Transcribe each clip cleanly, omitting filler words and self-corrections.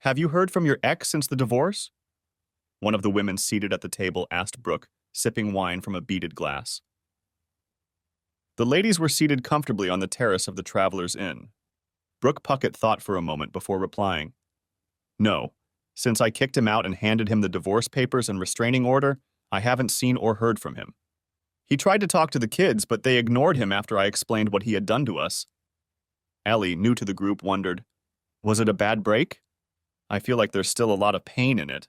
Have you heard from your ex since the divorce? One of the women seated at the table asked Brooke, sipping wine from a beaded glass. The ladies were seated comfortably on the terrace of the Travelers' Inn. Brooke Puckett thought for a moment before replying. No. Since I kicked him out and handed him the divorce papers and restraining order, I haven't seen or heard from him. He tried to talk to the kids, but they ignored him after I explained what he had done to us. Ellie, new to the group, wondered, was it a bad break? I feel like there's still a lot of pain in it.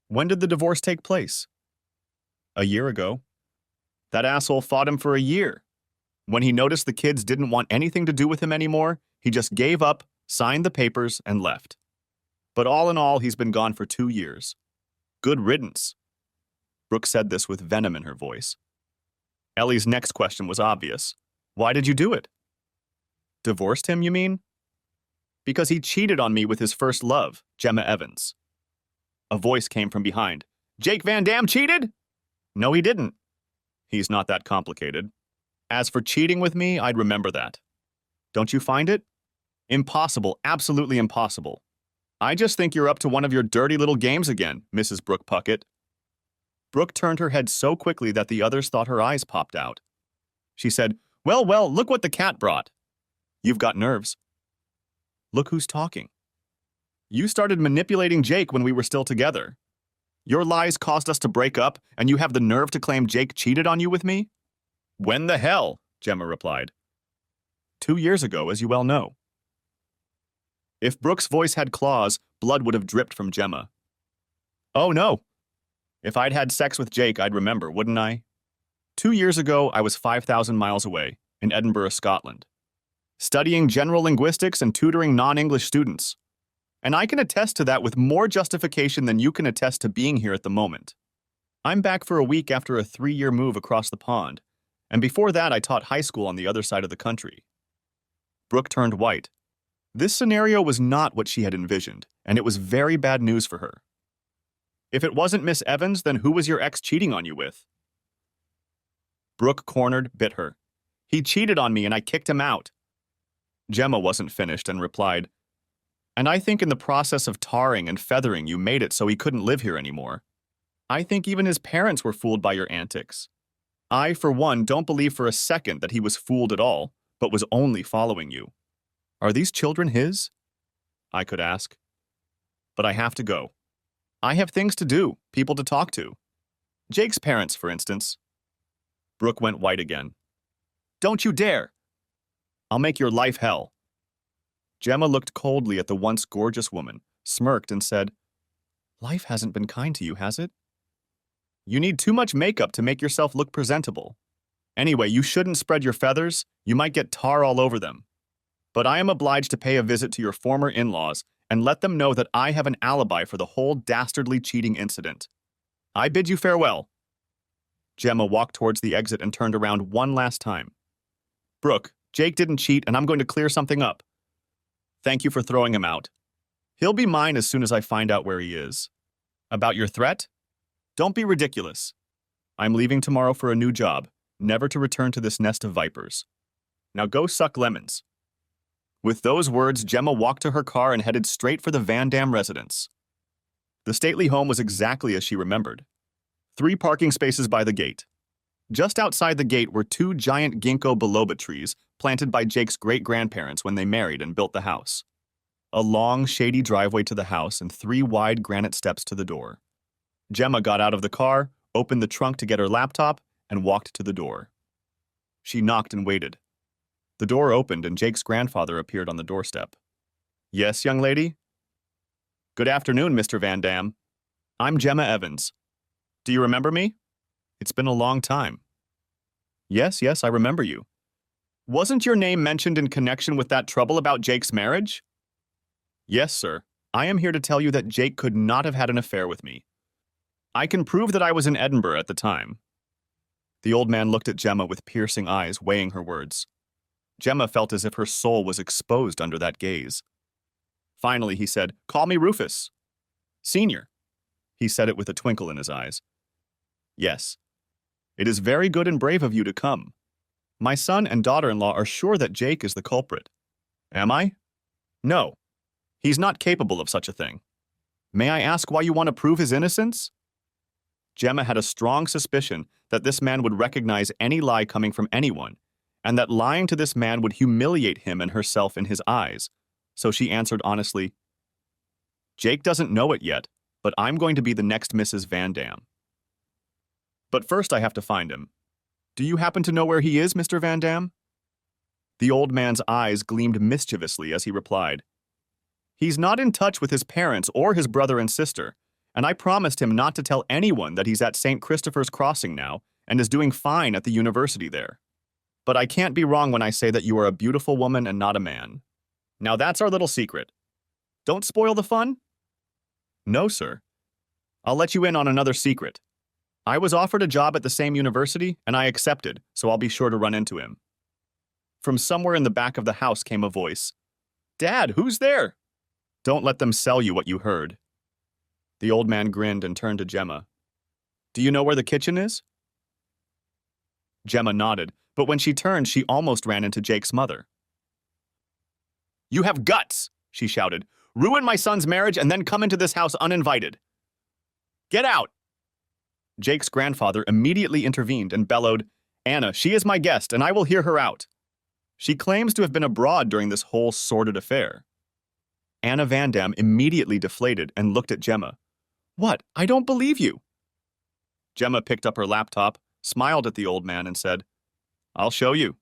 When did the divorce take place? A year ago. That asshole fought him for a year. When he noticed the kids didn't want anything to do with him anymore, he just gave up, signed the papers, and left. But all in all, he's been gone for 2 years. Good riddance. Brooke said this with venom in her voice. Ellie's next question was obvious. Why did you do it? Divorced him, you mean? Because he cheated on me with his first love, Gemma Evans. A voice came from behind. Jake Van Dam cheated? No, he didn't. He's not that complicated. As for cheating with me, I'd remember that. Don't you find it? Impossible, absolutely impossible. I just think you're up to one of your dirty little games again, Mrs. Brooke Puckett. Brooke turned her head so quickly that the others thought her eyes popped out. She said, Well, look what the cat brought. You've got nerves. Look who's talking. You started manipulating Jake when we were still together. Your lies caused us to break up, and you have the nerve to claim Jake cheated on you with me? When the hell? Gemma replied. 2 years ago, as you well know. If Brooke's voice had claws, blood would have dripped from Gemma. Oh, no. If I'd had sex with Jake, I'd remember, wouldn't I? 2 years ago, I was 5,000 miles away, in Edinburgh, Scotland, studying general linguistics and tutoring non-English students. And I can attest to that with more justification than you can attest to being here at the moment. I'm back for a week after a 3-year move across the pond, and before that I taught high school on the other side of the country. Brooke turned white. This scenario was not what she had envisioned, and it was very bad news for her. If it wasn't Miss Evans, then who was your ex cheating on you with? Brooke cornered, bit her. He cheated on me and I kicked him out. Gemma wasn't finished and replied, And I think in the process of tarring and feathering you made it so he couldn't live here anymore. I think even his parents were fooled by your antics. I, for one, don't believe for a second that he was fooled at all, but was only following you. Are these children his? I could ask. But I have to go. I have things to do, people to talk to. Jake's parents, for instance. Brooke went white again. Don't you dare! I'll make your life hell. Gemma looked coldly at the once gorgeous woman, smirked, and said, Life hasn't been kind to you, has it? You need too much makeup to make yourself look presentable. Anyway, you shouldn't spread your feathers. You might get tar all over them. But I am obliged to pay a visit to your former in-laws and let them know that I have an alibi for the whole dastardly cheating incident. I bid you farewell. Gemma walked towards the exit and turned around one last time. Brooke, Jake didn't cheat, and I'm going to clear something up. Thank you for throwing him out. He'll be mine as soon as I find out where he is. About your threat? Don't be ridiculous. I'm leaving tomorrow for a new job, never to return to this nest of vipers. Now go suck lemons. With those words, Gemma walked to her car and headed straight for the Van Dam residence. The stately home was exactly as she remembered. 3 parking spaces by the gate. Just outside the gate were 2 giant ginkgo biloba trees planted by Jake's great-grandparents when they married and built the house. A long, shady driveway to the house and 3 wide granite steps to the door. Gemma got out of the car, opened the trunk to get her laptop, and walked to the door. She knocked and waited. The door opened and Jake's grandfather appeared on the doorstep. Yes, young lady? Good afternoon, Mr. Van Dam. I'm Gemma Evans. Do you remember me? It's been a long time. Yes, I remember you. Wasn't your name mentioned in connection with that trouble about Jake's marriage? Yes, sir. I am here to tell you that Jake could not have had an affair with me. I can prove that I was in Edinburgh at the time. The old man looked at Gemma with piercing eyes, weighing her words. Gemma felt as if her soul was exposed under that gaze. Finally, he said, Call me Rufus. Senior. He said it with a twinkle in his eyes. Yes. It is very good and brave of you to come. My son and daughter-in-law are sure that Jake is the culprit. Am I? No. He's not capable of such a thing. May I ask why you want to prove his innocence? Gemma had a strong suspicion that this man would recognize any lie coming from anyone, and that lying to this man would humiliate him and herself in his eyes. So she answered honestly, Jake doesn't know it yet, but I'm going to be the next Mrs. Van Dam. But first I have to find him. Do you happen to know where he is, Mr. Van Dam? The old man's eyes gleamed mischievously as he replied, He's not in touch with his parents or his brother and sister, and I promised him not to tell anyone that he's at St. Christopher's Crossing now and is doing fine at the university there. But I can't be wrong when I say that you are a beautiful woman and not a man. Now that's our little secret. Don't spoil the fun? No, sir. I'll let you in on another secret. I was offered a job at the same university, and I accepted, so I'll be sure to run into him. From somewhere in the back of the house came a voice. Dad, who's there? Don't let them sell you what you heard. The old man grinned and turned to Gemma. Do you know where the kitchen is? Gemma nodded, but when she turned, she almost ran into Jake's mother. You have guts, she shouted. Ruin my son's marriage and then come into this house uninvited. Get out! Jake's grandfather immediately intervened and bellowed, Anna, she is my guest, and I will hear her out. She claims to have been abroad during this whole sordid affair. Anna Van Dam immediately deflated and looked at Gemma. What? I don't believe you. Gemma picked up her laptop, smiled at the old man, and said, I'll show you.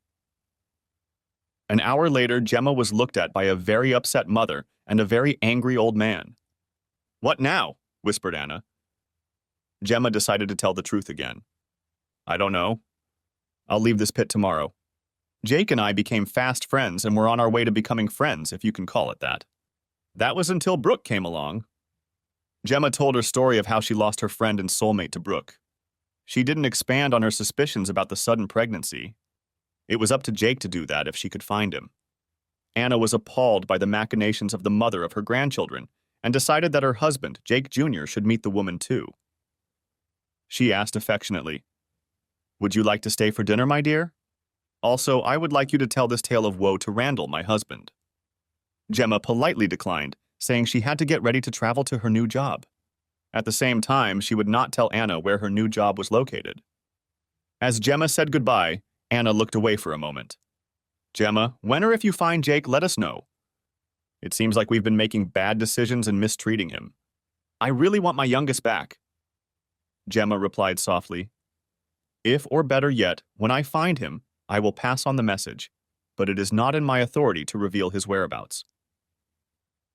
An hour later, Gemma was looked at by a very upset mother and a very angry old man. What now? Whispered Anna. Gemma decided to tell the truth again. I don't know. I'll leave this pit tomorrow. Jake and I became fast friends and we're on our way to becoming friends, if you can call it that. That was until Brooke came along. Gemma told her story of how she lost her friend and soulmate to Brooke. She didn't expand on her suspicions about the sudden pregnancy. It was up to Jake to do that if she could find him. Anna was appalled by the machinations of the mother of her grandchildren and decided that her husband, Jake Jr., should meet the woman too. She asked affectionately, Would you like to stay for dinner, my dear? Also, I would like you to tell this tale of woe to Randall, my husband. Gemma politely declined, saying she had to get ready to travel to her new job. At the same time, she would not tell Anna where her new job was located. As Gemma said goodbye, Anna looked away for a moment. Gemma, when or if you find Jake, let us know. It seems like we've been making bad decisions and mistreating him. I really want my youngest back. Gemma replied softly, If, or better yet, when I find him, I will pass on the message, but it is not in my authority to reveal his whereabouts.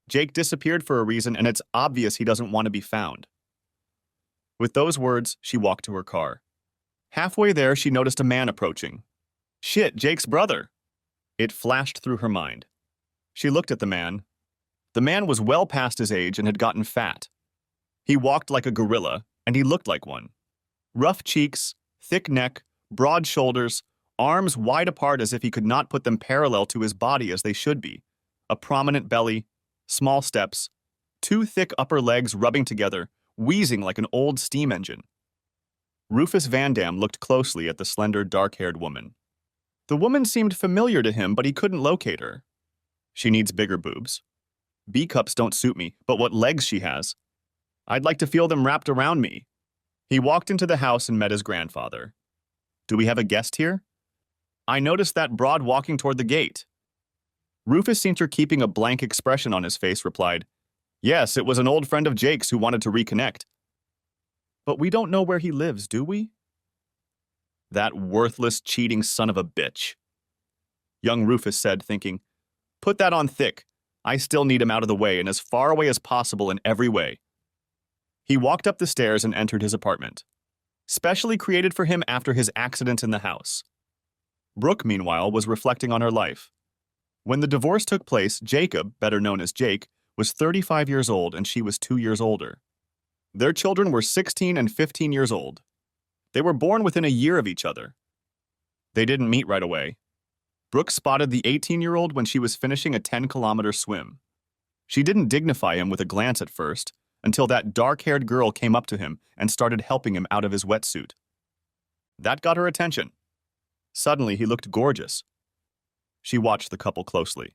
Jake disappeared for a reason, and it's obvious he doesn't want to be found. With those words, she walked to her car. Halfway there, she noticed a man approaching. Shit, Jake's brother! It flashed through her mind. She looked at the man. The man was well past his age and had gotten fat. He walked like a gorilla, and he looked like one. Rough cheeks, thick neck, broad shoulders, arms wide apart as if he could not put them parallel to his body as they should be, a prominent belly, small steps, two thick upper legs rubbing together, wheezing like an old steam engine. Rufus Van Dam looked closely at the slender, dark-haired woman. The woman seemed familiar to him, but he couldn't locate her. She needs bigger boobs. B-cups don't suit me, but what legs she has. I'd like to feel them wrapped around me. He walked into the house and met his grandfather. Do we have a guest here? I noticed that broad walking toward the gate. Rufus, seeing her keeping a blank expression on his face, replied, Yes, it was an old friend of Jake's who wanted to reconnect. But we don't know where he lives, do we? That worthless, cheating son of a bitch. Young Rufus said, thinking, Put that on thick. I still need him out of the way and as far away as possible in every way. He walked up the stairs and entered his apartment, specially created for him after his accident in the house. Brooke, meanwhile, was reflecting on her life. When the divorce took place, Jacob, better known as Jake, was 35 years old and she was 2 years older. Their children were 16 and 15 years old. They were born within a year of each other. They didn't meet right away. Brooke spotted the 18-year-old when she was finishing a 10-kilometer swim. She didn't dignify him with a glance at first, until that dark-haired girl came up to him and started helping him out of his wetsuit. That got her attention. Suddenly, he looked gorgeous. She watched the couple closely.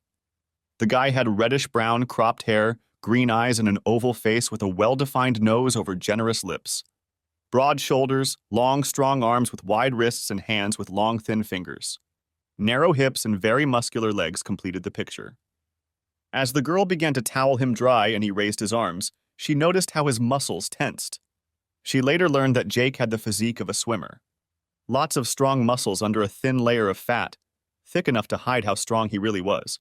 The guy had reddish-brown cropped hair, green eyes, and an oval face with a well-defined nose over generous lips. Broad shoulders, long, strong arms with wide wrists and hands with long, thin fingers. Narrow hips and very muscular legs completed the picture. As the girl began to towel him dry and he raised his arms, she noticed how his muscles tensed. She later learned that Jake had the physique of a swimmer. Lots of strong muscles under a thin layer of fat, thick enough to hide how strong he really was.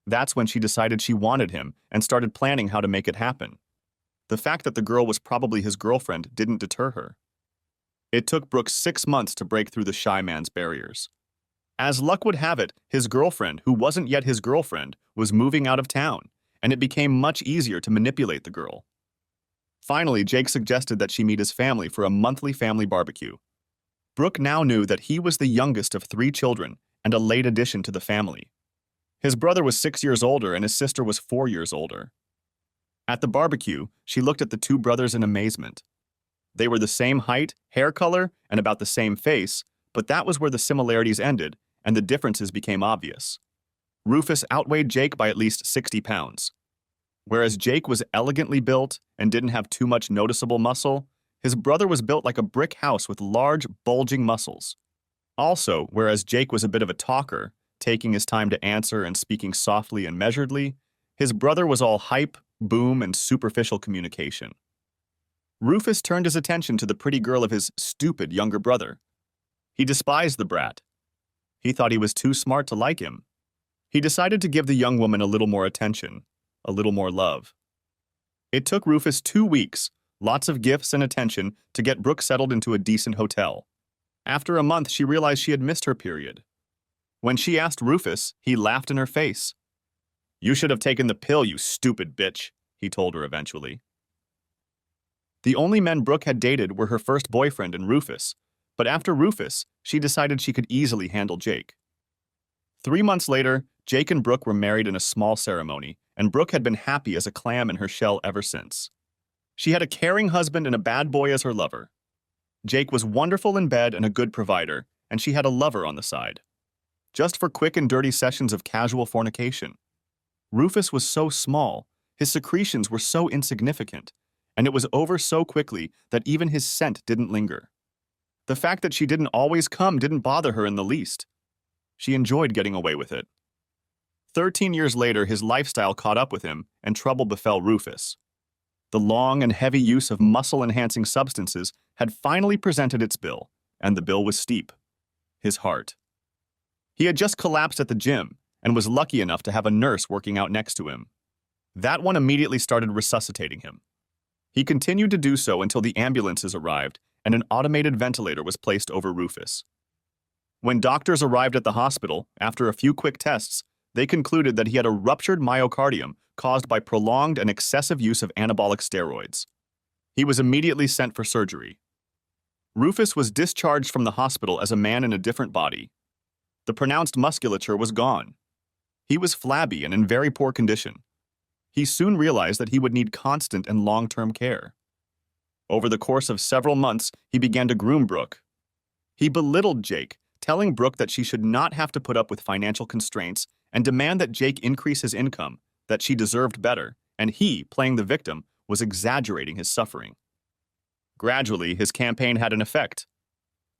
That's when she decided she wanted him and started planning how to make it happen. The fact that the girl was probably his girlfriend didn't deter her. It took Brooke 6 months to break through the shy man's barriers. As luck would have it, his girlfriend, who wasn't yet his girlfriend, was moving out of town, and it became much easier to manipulate the girl. Finally, Jake suggested that she meet his family for a monthly family barbecue. Brooke now knew that he was the youngest of 3 children and a late addition to the family. His brother was 6 years older and his sister was 4 years older. At the barbecue, she looked at the 2 brothers in amazement. They were the same height, hair color, and about the same face, but that was where the similarities ended and the differences became obvious. Rufus outweighed Jake by at least 60 pounds. Whereas Jake was elegantly built and didn't have too much noticeable muscle, his brother was built like a brick house with large, bulging muscles. Also, whereas Jake was a bit of a talker, taking his time to answer and speaking softly and measuredly, his brother was all hype, boom, and superficial communication. Rufus turned his attention to the pretty girl of his stupid younger brother. He despised the brat. He thought he was too smart to like him. He decided to give the young woman a little more attention, a little more love. It took Rufus 2 weeks, lots of gifts and attention, to get Brooke settled into a decent hotel. After a month, she realized she had missed her period. When she asked Rufus, he laughed in her face. "You should have taken the pill, you stupid bitch," he told her eventually. The only men Brooke had dated were her first boyfriend and Rufus, but after Rufus, she decided she could easily handle Jake. 3 months later, Jake and Brooke were married in a small ceremony, and Brooke had been happy as a clam in her shell ever since. She had a caring husband and a bad boy as her lover. Jake was wonderful in bed and a good provider, and she had a lover on the side. Just for quick and dirty sessions of casual fornication. Rufus was so small, his secretions were so insignificant, and it was over so quickly that even his scent didn't linger. The fact that she didn't always come didn't bother her in the least. She enjoyed getting away with it. 13 years later, his lifestyle caught up with him, and trouble befell Rufus. The long and heavy use of muscle-enhancing substances had finally presented its bill, and the bill was steep. His heart. He had just collapsed at the gym, and was lucky enough to have a nurse working out next to him. That one immediately started resuscitating him. He continued to do so until the ambulances arrived, and an automated ventilator was placed over Rufus. When doctors arrived at the hospital, after a few quick tests, they concluded that he had a ruptured myocardium caused by prolonged and excessive use of anabolic steroids. He was immediately sent for surgery. Rufus was discharged from the hospital as a man in a different body. The pronounced musculature was gone. He was flabby and in very poor condition. He soon realized that he would need constant and long-term care. Over the course of several months, he began to groom Brooke. He belittled Jake, telling Brooke that she should not have to put up with financial constraints and demand that Jake increase his income, that she deserved better, and he, playing the victim, was exaggerating his suffering. Gradually, his campaign had an effect.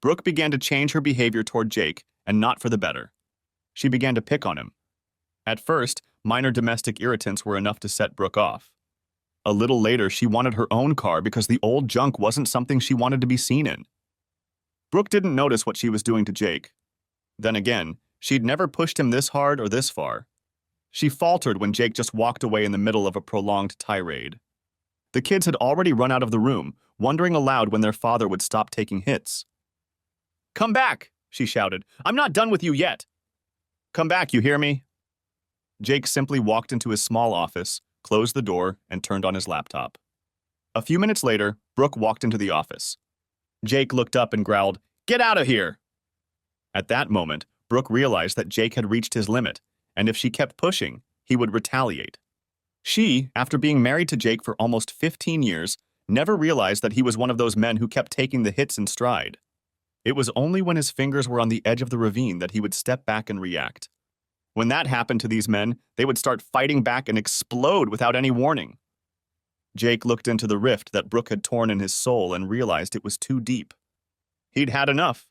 Brooke began to change her behavior toward Jake, and not for the better. She began to pick on him. At first, minor domestic irritants were enough to set Brooke off. A little later, she wanted her own car because the old junk wasn't something she wanted to be seen in. Brooke didn't notice what she was doing to Jake. Then again, she'd never pushed him this hard or this far. She faltered when Jake just walked away in the middle of a prolonged tirade. The kids had already run out of the room, wondering aloud when their father would stop taking hits. "Come back," she shouted. "I'm not done with you yet." "Come back, you hear me?" Jake simply walked into his small office, closed the door, and turned on his laptop. A few minutes later, Brooke walked into the office. Jake looked up and growled, "Get out of here!" At that moment, Brooke realized that Jake had reached his limit, and if she kept pushing, he would retaliate. She, after being married to Jake for almost 15 years, never realized that he was one of those men who kept taking the hits in stride. It was only when his fingers were on the edge of the ravine that he would step back and react. When that happened to these men, they would start fighting back and explode without any warning. Jake looked into the rift that Brooke had torn in his soul and realized it was too deep. He'd had enough.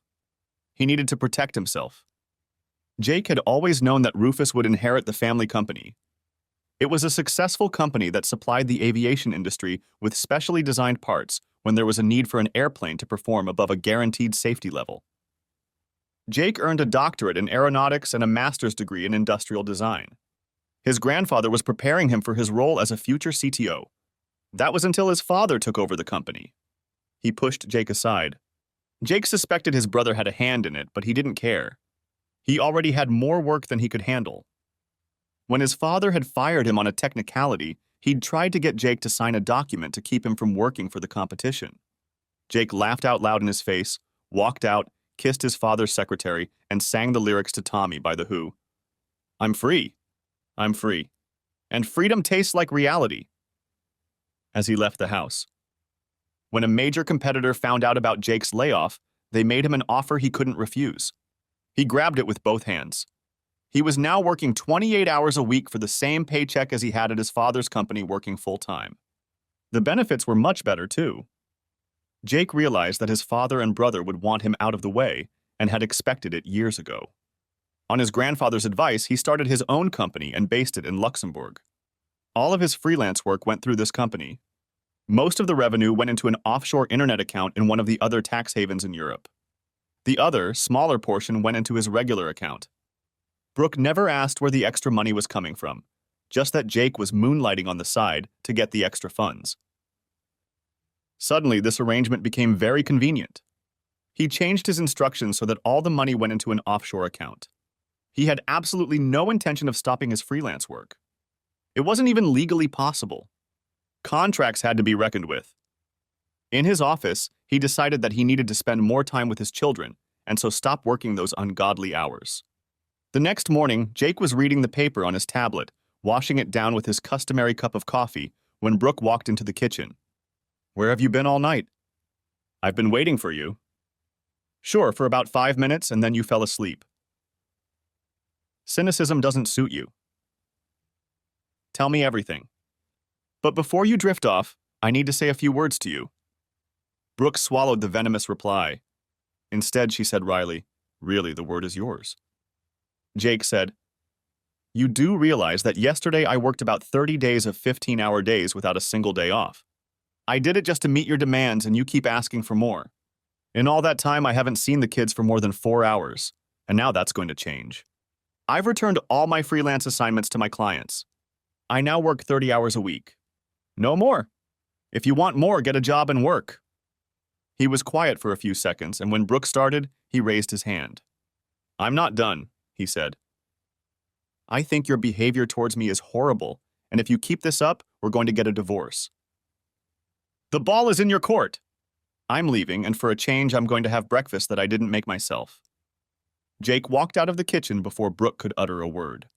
He needed to protect himself. Jake had always known that Rufus would inherit the family company. It was a successful company that supplied the aviation industry with specially designed parts when there was a need for an airplane to perform above a guaranteed safety level. Jake earned a doctorate in aeronautics and a master's degree in industrial design. His grandfather was preparing him for his role as a future CTO. That was until his father took over the company. He pushed Jake aside. Jake suspected his brother had a hand in it, but he didn't care. He already had more work than he could handle. When his father had fired him on a technicality, he'd tried to get Jake to sign a document to keep him from working for the competition. Jake laughed out loud in his face, walked out, kissed his father's secretary, and sang the lyrics to Tommy by The Who. I'm free. I'm free. And freedom tastes like reality. As he left the house. When a major competitor found out about Jake's layoff, they made him an offer he couldn't refuse. He grabbed it with both hands. He was now working 28 hours a week for the same paycheck as he had at his father's company working full-time. The benefits were much better, too. Jake realized that his father and brother would want him out of the way and had expected it years ago. On his grandfather's advice, he started his own company and based it in Luxembourg. All of his freelance work went through this company. Most of the revenue went into an offshore internet account in one of the other tax havens in Europe. The other, smaller portion went into his regular account. Brooke never asked where the extra money was coming from, just that Jake was moonlighting on the side to get the extra funds. Suddenly, this arrangement became very convenient. He changed his instructions so that all the money went into an offshore account. He had absolutely no intention of stopping his freelance work. It wasn't even legally possible. Contracts had to be reckoned with. In his office, he decided that he needed to spend more time with his children, and so stopped working those ungodly hours. The next morning, Jake was reading the paper on his tablet, washing it down with his customary cup of coffee, when Brooke walked into the kitchen. Where have you been all night? I've been waiting for you. Sure, for about 5 minutes, and then you fell asleep. Cynicism doesn't suit you. Tell me everything. But before you drift off, I need to say a few words to you. Brooke swallowed the venomous reply. Instead, she said wryly, Really, the word is yours. Jake said, You do realize that yesterday I worked about 30 days of 15-hour days without a single day off. I did it just to meet your demands, and you keep asking for more. In all that time, I haven't seen the kids for more than 4 hours, and now that's going to change. I've returned all my freelance assignments to my clients. I now work 30 hours a week. No more. If you want more, get a job and work. He was quiet for a few seconds, and when Brooke started, he raised his hand. I'm not done, he said. I think your behavior towards me is horrible, and if you keep this up, we're going to get a divorce. The ball is in your court. I'm leaving, and for a change, I'm going to have breakfast that I didn't make myself. Jake walked out of the kitchen before Brooke could utter a word.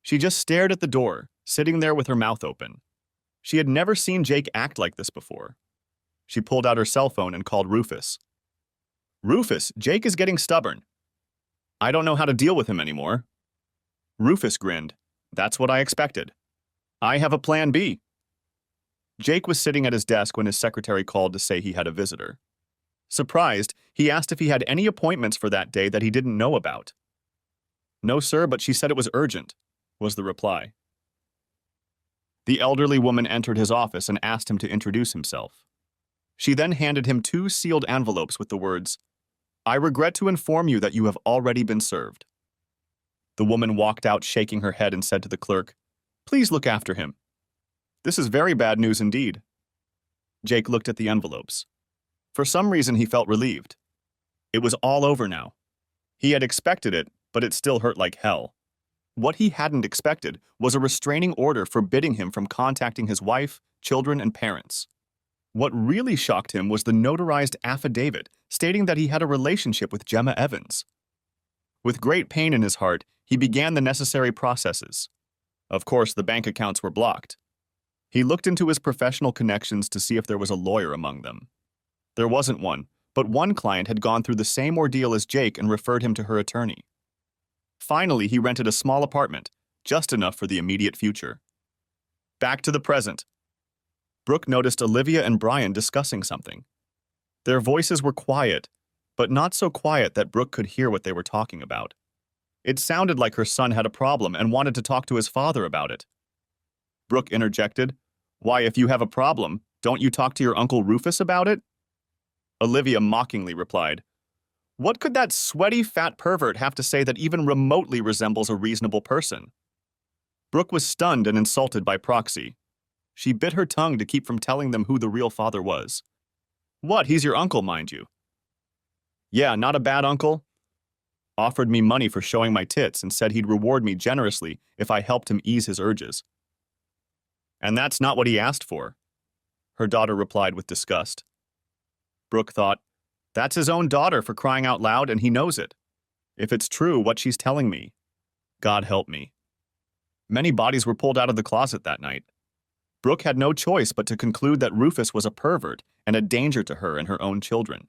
She just stared at the door, sitting there with her mouth open. She had never seen Jake act like this before. She pulled out her cell phone and called Rufus. Rufus, Jake is getting stubborn. I don't know how to deal with him anymore. Rufus grinned. That's what I expected. I have a plan B. Jake was sitting at his desk when his secretary called to say he had a visitor. Surprised, he asked if he had any appointments for that day that he didn't know about. No, sir, but she said it was urgent, was the reply. The elderly woman entered his office and asked him to introduce himself. She then handed him 2 sealed envelopes with the words, I regret to inform you that you have already been served. The woman walked out shaking her head and said to the clerk, Please look after him. This is very bad news indeed. Jake looked at the envelopes. For some reason, he felt relieved. It was all over now. He had expected it, but it still hurt like hell. What he hadn't expected was a restraining order forbidding him from contacting his wife, children, and parents. What really shocked him was the notarized affidavit stating that he had a relationship with Gemma Evans. With great pain in his heart, he began the necessary processes. Of course, the bank accounts were blocked. He looked into his professional connections to see if there was a lawyer among them. There wasn't one, but one client had gone through the same ordeal as Jake and referred him to her attorney. Finally, he rented a small apartment, just enough for the immediate future. Back to the present. Brooke noticed Olivia and Brian discussing something. Their voices were quiet, but not so quiet that Brooke could hear what they were talking about. It sounded like her son had a problem and wanted to talk to his father about it. Brooke interjected, "Why, if you have a problem, don't you talk to your Uncle Rufus about it?" Olivia mockingly replied, "What could that sweaty, fat pervert have to say that even remotely resembles a reasonable person?" Brooke was stunned and insulted by proxy. She bit her tongue to keep from telling them who the real father was. "What, he's your uncle, mind you." "Yeah, not a bad uncle. Offered me money for showing my tits and said he'd reward me generously if I helped him ease his urges." "And that's not what he asked for," her daughter replied with disgust. Brooke thought, "That's his own daughter for crying out loud, and he knows it. If it's true, what she's telling me, God help me." Many bodies were pulled out of the closet that night. Brooke had no choice but to conclude that Rufus was a pervert and a danger to her and her own children.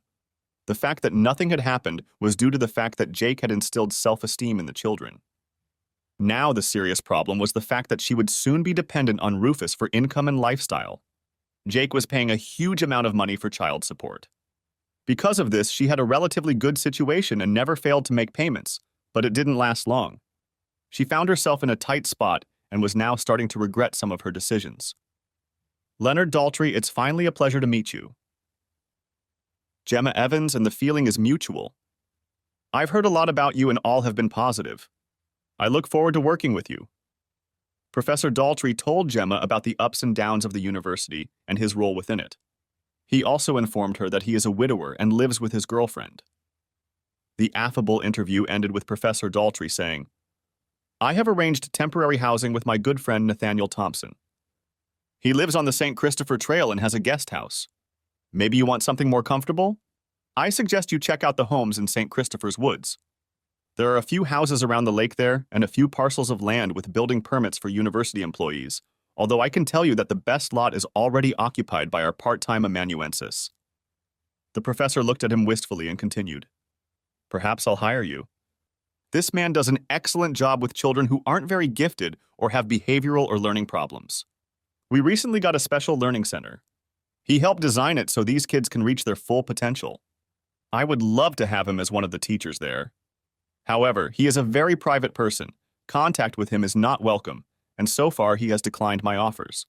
The fact that nothing had happened was due to the fact that Jake had instilled self-esteem in the children. Now the serious problem was the fact that she would soon be dependent on Rufus for income and lifestyle. Jake was paying a huge amount of money for child support. Because of this, she had a relatively good situation and never failed to make payments, but it didn't last long. She found herself in a tight spot and was now starting to regret some of her decisions. "Leonard Daltrey, it's finally a pleasure to meet you. Gemma Evans, and the feeling is mutual. I've heard a lot about you and all have been positive. I look forward to working with you." Professor Daltrey told Gemma about the ups and downs of the university and his role within it. He also informed her that he is a widower and lives with his girlfriend. The affable interview ended with Professor Daltrey saying, "I have arranged temporary housing with my good friend Nathaniel Thompson. He lives on the St. Christopher Trail and has a guest house. Maybe you want something more comfortable? I suggest you check out the homes in St. Christopher's Woods. There are a few houses around the lake there and a few parcels of land with building permits for university employees, although I can tell you that the best lot is already occupied by our part-time amanuensis." The professor looked at him wistfully and continued, "Perhaps I'll hire you. This man does an excellent job with children who aren't very gifted or have behavioral or learning problems. We recently got a special learning center. He helped design it so these kids can reach their full potential. I would love to have him as one of the teachers there. However, he is a very private person. Contact with him is not welcome, and so far he has declined my offers."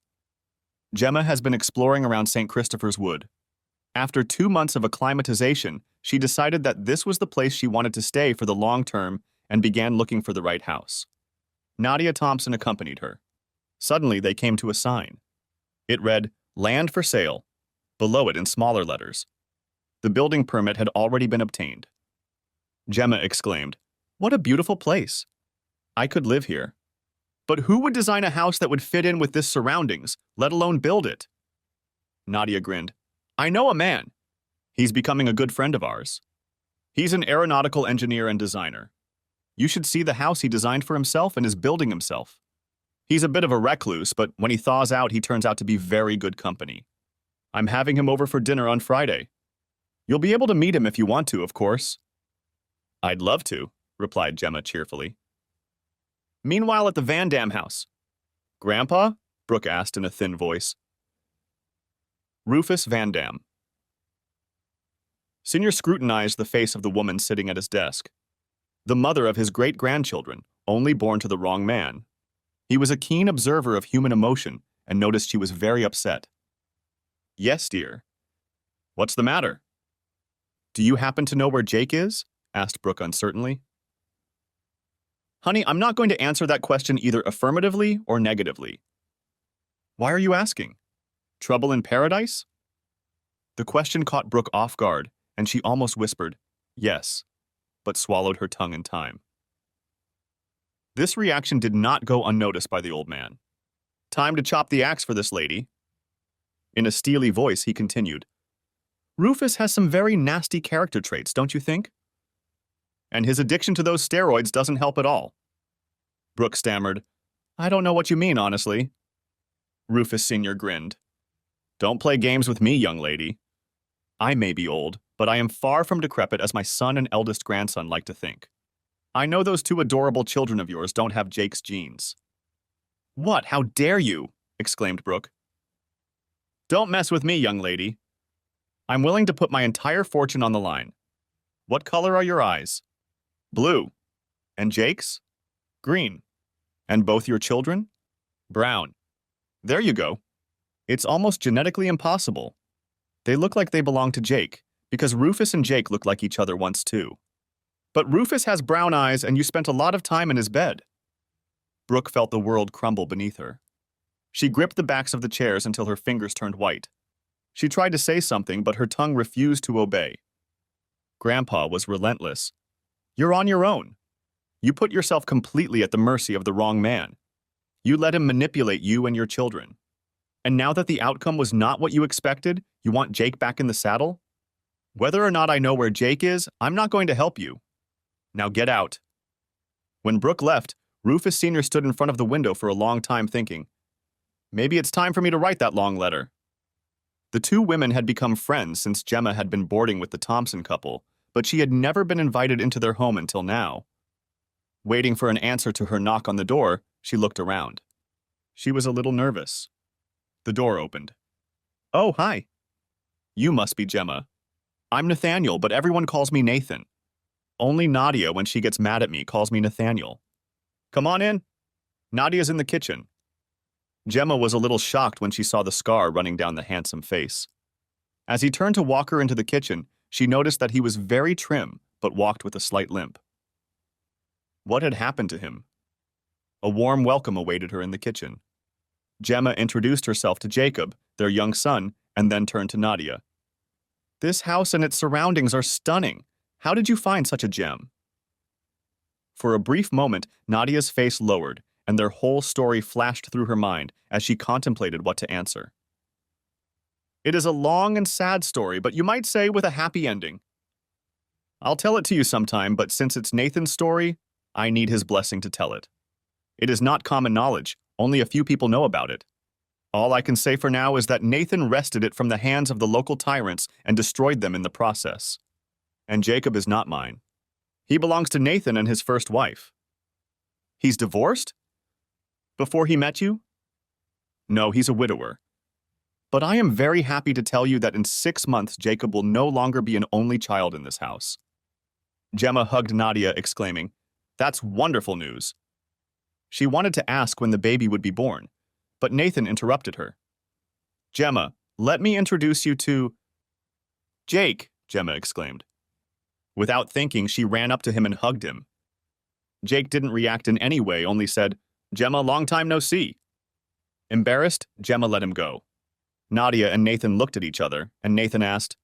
Gemma has been exploring around St. Christopher's Wood. After 2 months of acclimatization, she decided that this was the place she wanted to stay for the long term and began looking for the right house. Nadia Thompson accompanied her. Suddenly, they came to a sign. It read, "Land for sale." Below it in smaller letters. The building permit had already been obtained. Gemma exclaimed, "What a beautiful place. I could live here. But who would design a house that would fit in with this surroundings, let alone build it?" Nadia grinned. "I know a man. He's becoming a good friend of ours. He's an aeronautical engineer and designer. You should see the house he designed for himself and is building himself. He's a bit of a recluse, but when he thaws out, he turns out to be very good company. I'm having him over for dinner on Friday. You'll be able to meet him if you want to, of course." "I'd love to," replied Gemma cheerfully. Meanwhile, at the Van Dam house. "Grandpa?" Brooke asked in a thin voice. Rufus Van Dam. Senior scrutinized the face of the woman sitting at his desk. The mother of his great-grandchildren, only born to the wrong man. He was a keen observer of human emotion and noticed she was very upset. "Yes, dear." "What's the matter?" "Do you happen to know where Jake is?" asked Brooke uncertainly. "Honey, I'm not going to answer that question either affirmatively or negatively." "Why are you asking? Trouble in paradise?" The question caught Brooke off guard, and she almost whispered, "Yes," but swallowed her tongue in time. This reaction did not go unnoticed by the old man. "Time to chop the axe for this lady." In a steely voice, he continued, "Rufus has some very nasty character traits, don't you think? And his addiction to those steroids doesn't help at all." Brooke stammered, "I don't know what you mean, honestly." Rufus Sr. grinned. "Don't play games with me, young lady. I may be old, but I am far from decrepit as my son and eldest grandson like to think. I know those two adorable children of yours don't have Jake's genes. What? How dare you? Exclaimed Brooke. Don't mess with me, young lady. I'm willing to put my entire fortune on the line. What color are your eyes? Blue. And Jake's? Green. And both your children? Brown. There you go. It's almost genetically impossible. They look like they belong to Jake, because Rufus and Jake looked like each other once too. But Rufus has brown eyes and you spent a lot of time in his bed. Brooke felt the world crumble beneath her. She gripped the backs of the chairs until her fingers turned white. She tried to say something, but her tongue refused to obey. Grandpa was relentless. You're on your own. You put yourself completely at the mercy of the wrong man. You let him manipulate you and your children. And now that the outcome was not what you expected, you want Jake back in the saddle? Whether or not I know where Jake is, I'm not going to help you. Now get out. When Brooke left, Rufus Sr. stood in front of the window for a long time thinking, maybe it's time for me to write that long letter. The two women had become friends since Gemma had been boarding with the Thompson couple, but she had never been invited into their home until now. Waiting for an answer to her knock on the door, she looked around. She was a little nervous. The door opened. Oh, hi. You must be Gemma. I'm Nathaniel, but everyone calls me Nathan. Only Nadia, when she gets mad at me, calls me Nathaniel. Come on in. Nadia's in the kitchen. Gemma was a little shocked when she saw the scar running down the handsome face. As he turned to walk her into the kitchen, she noticed that he was very trim, but walked with a slight limp. What had happened to him? A warm welcome awaited her in the kitchen. Gemma introduced herself to Jacob, their young son, and then turned to Nadia. This house and its surroundings are stunning. How did you find such a gem? For a brief moment, Nadia's face lowered, and their whole story flashed through her mind as she contemplated what to answer. It is a long and sad story, but you might say with a happy ending. I'll tell it to you sometime, but since it's Nathan's story, I need his blessing to tell it. It is not common knowledge, only a few people know about it. All I can say for now is that Nathan wrested it from the hands of the local tyrants and destroyed them in the process. And Jacob is not mine. He belongs to Nathan and his first wife. He's divorced? Before he met you? No, he's a widower. But I am very happy to tell you that in 6 months, Jacob will no longer be an only child in this house. Gemma hugged Nadia, exclaiming, That's wonderful news. She wanted to ask when the baby would be born, but Nathan interrupted her. Gemma, let me introduce you to... Jake, Gemma exclaimed. Without thinking, she ran up to him and hugged him. Jake didn't react in any way, only said, Gemma, long time no see. Embarrassed, Gemma let him go. Nadia and Nathan looked at each other, and Nathan asked,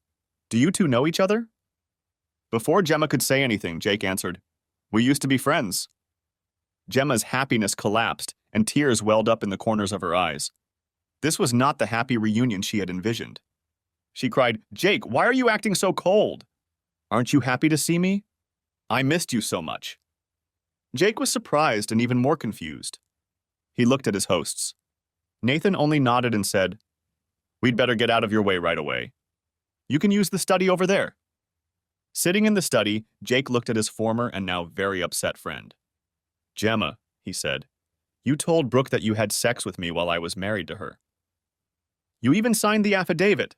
Do you two know each other? Before Gemma could say anything, Jake answered, We used to be friends. Gemma's happiness collapsed, and tears welled up in the corners of her eyes. This was not the happy reunion she had envisioned. She cried, Jake, why are you acting so cold? Aren't you happy to see me? I missed you so much. Jake was surprised and even more confused. He looked at his hosts. Nathan only nodded and said, We'd better get out of your way right away. You can use the study over there. Sitting in the study, Jake looked at his former and now very upset friend. Gemma, he said, you told Brooke that you had sex with me while I was married to her. You even signed the affidavit.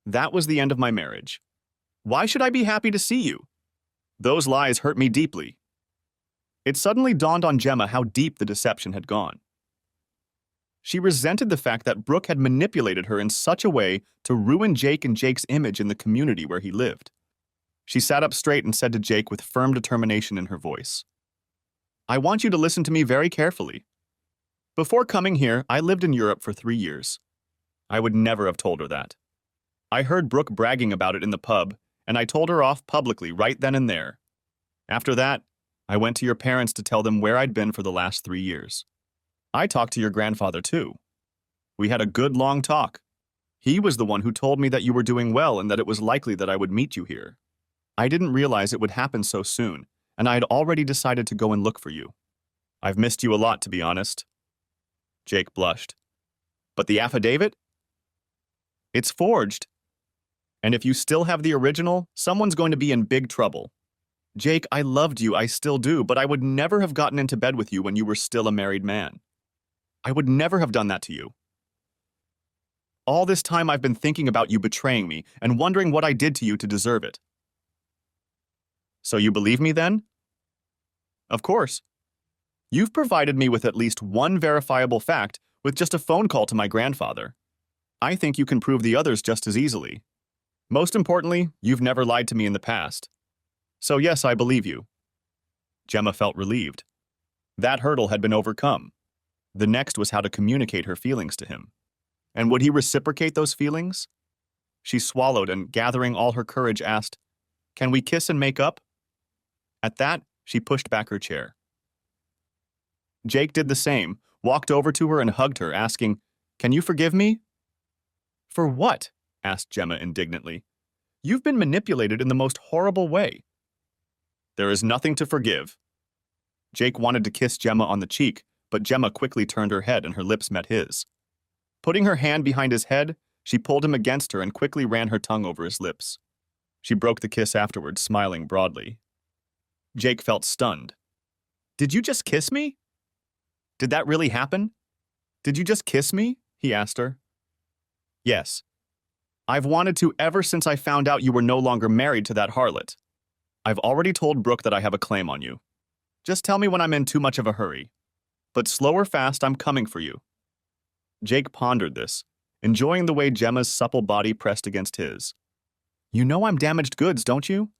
That was the end of my marriage. Why should I be happy to see you? Those lies hurt me deeply. It suddenly dawned on Gemma how deep the deception had gone. She resented the fact that Brooke had manipulated her in such a way to ruin Jake and Jake's image in the community where he lived. She sat up straight and said to Jake with firm determination in her voice, I want you to listen to me very carefully. Before coming here, I lived in Europe for 3 years. I would never have told her that. I heard Brooke bragging about it in the pub, and I told her off publicly right then and there. After that, I went to your parents to tell them where I'd been for the last 3 years. I talked to your grandfather, too. We had a good long talk. He was the one who told me that you were doing well and that it was likely that I would meet you here. I didn't realize it would happen so soon, and I had already decided to go and look for you. I've missed you a lot, to be honest. Jake blushed. But the affidavit? It's forged. And if you still have the original, someone's going to be in big trouble. Jake, I loved you, I still do, but I would never have gotten into bed with you when you were still a married man. I would never have done that to you. All this time I've been thinking about you betraying me and wondering what I did to you to deserve it. So you believe me then? Of course. You've provided me with at least one verifiable fact with just a phone call to my grandfather. I think you can prove the others just as easily. Most importantly, you've never lied to me in the past. So yes, I believe you. Gemma felt relieved. That hurdle had been overcome. The next was how to communicate her feelings to him. And would he reciprocate those feelings? She swallowed and, gathering all her courage, asked, "Can we kiss and make up?" At that, she pushed back her chair. Jake did the same, walked over to her and hugged her, asking, "Can you forgive me?" "For what?" asked Gemma indignantly. "You've been manipulated in the most horrible way." "There is nothing to forgive." Jake wanted to kiss Gemma on the cheek, but Gemma quickly turned her head and her lips met his. Putting her hand behind his head, she pulled him against her and quickly ran her tongue over his lips. She broke the kiss afterwards, smiling broadly. Jake felt stunned. "Did you just kiss me? Did that really happen? Did you just kiss me?" he asked her. "Yes. I've wanted to ever since I found out you were no longer married to that harlot. I've already told Brooke that I have a claim on you. Just tell me when I'm in too much of a hurry. But slow or fast, I'm coming for you." Jake pondered this, enjoying the way Gemma's supple body pressed against his. "You know I'm damaged goods, don't you?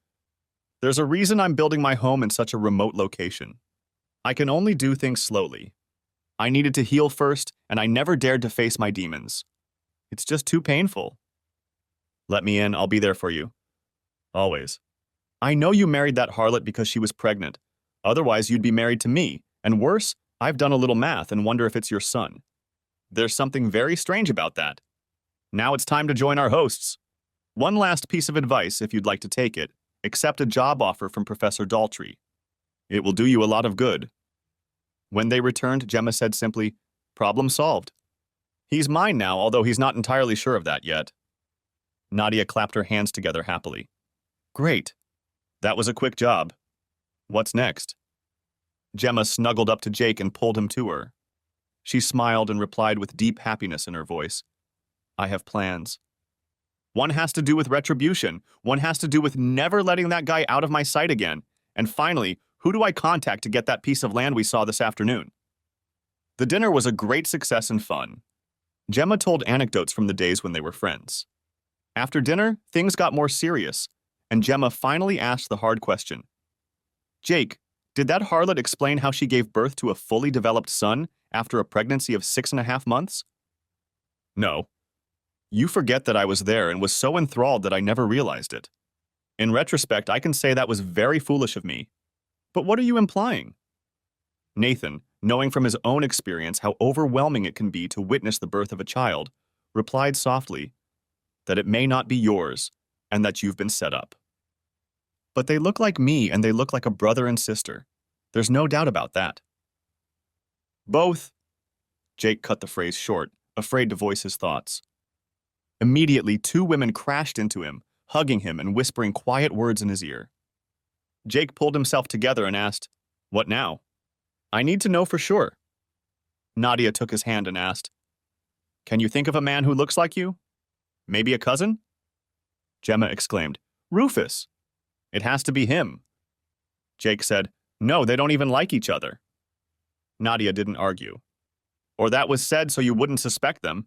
There's a reason I'm building my home in such a remote location. I can only do things slowly. I needed to heal first, and I never dared to face my demons. It's just too painful. Let me in, I'll be there for you. Always. I know you married that harlot because she was pregnant. Otherwise, you'd be married to me. And worse, I've done a little math and wonder if it's your son. There's something very strange about that. Now it's time to join our hosts. One last piece of advice, if you'd like to take it. Accept a job offer from Professor Daltrey. It will do you a lot of good." When they returned, Gemma said simply, "Problem solved. He's mine now, although he's not entirely sure of that yet." Nadia clapped her hands together happily. "Great. That was a quick job. What's next?" Gemma snuggled up to Jake and pulled him to her. She smiled and replied with deep happiness in her voice, "I have plans. One has to do with retribution. One has to do with never letting that guy out of my sight again. And finally, who do I contact to get that piece of land we saw this afternoon?" The dinner was a great success and fun. Gemma told anecdotes from the days when they were friends. After dinner, things got more serious, and Gemma finally asked the hard question. "Jake, did that harlot explain how she gave birth to a fully developed son after a pregnancy of 6.5 months?" "No. You forget that I was there and was so enthralled that I never realized it. In retrospect, I can say that was very foolish of me. But what are you implying?" Nathan, knowing from his own experience how overwhelming it can be to witness the birth of a child, replied softly that it may not be yours and that you've been set up. "But they look like me and they look like a brother and sister. There's no doubt about that." "Both." Jake cut the phrase short, afraid to voice his thoughts. Immediately, 2 women crashed into him, hugging him and whispering quiet words in his ear. Jake pulled himself together and asked, "What now?" "I need to know for sure." Nadia took his hand and asked, "Can you think of a man who looks like you? Maybe a cousin?" Gemma exclaimed, "Rufus! It has to be him." Jake said, "No, they don't even like each other." Nadia didn't argue. "Or that was said so you wouldn't suspect them.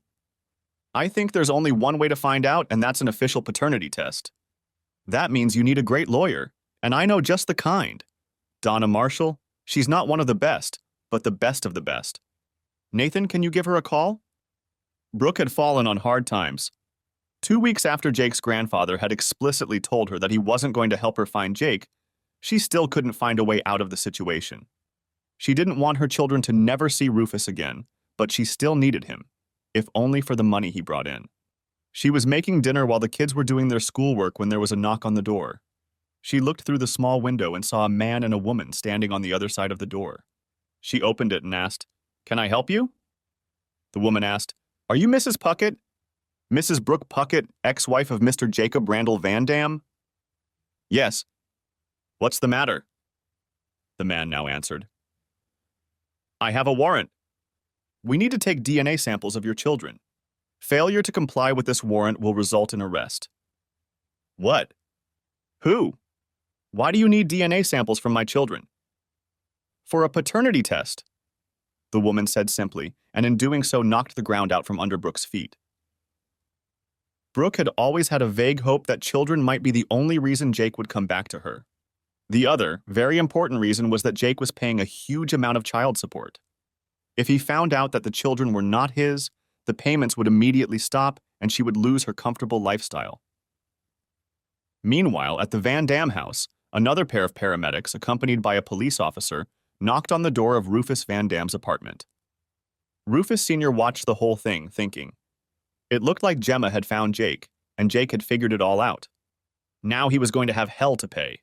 I think there's only one way to find out, and that's an official paternity test. That means you need a great lawyer, and I know just the kind. Donna Marshall, she's not one of the best, but the best of the best. Nathan, can you give her a call?" Brooke had fallen on hard times. 2 weeks after Jake's grandfather had explicitly told her that he wasn't going to help her find Jake, she still couldn't find a way out of the situation. She didn't want her children to never see Rufus again, but she still needed him, if only for the money he brought in. She was making dinner while the kids were doing their schoolwork when there was a knock on the door. She looked through the small window and saw a man and a woman standing on the other side of the door. She opened it and asked, "Can I help you?" The woman asked, "Are you Mrs. Puckett? Mrs. Brooke Puckett, ex-wife of Mr. Jacob Randall Van Dam?" "Yes." What's the matter? The man now answered. I have a warrant. We need to take DNA samples of your children. Failure to comply with this warrant will result in arrest. What? Who? Why do you need DNA samples from my children? For a paternity test, the woman said simply, and in doing so knocked the ground out from under Brooke's feet. Brooke had always had a vague hope that children might be the only reason Jake would come back to her. The other, very important reason was that Jake was paying a huge amount of child support. If he found out that the children were not his, the payments would immediately stop and she would lose her comfortable lifestyle. Meanwhile, at the Van Dam house, another pair of paramedics, accompanied by a police officer, knocked on the door of Rufus Van Dam's apartment. Rufus Sr. watched the whole thing, thinking. It looked like Gemma had found Jake, and Jake had figured it all out. Now he was going to have hell to pay.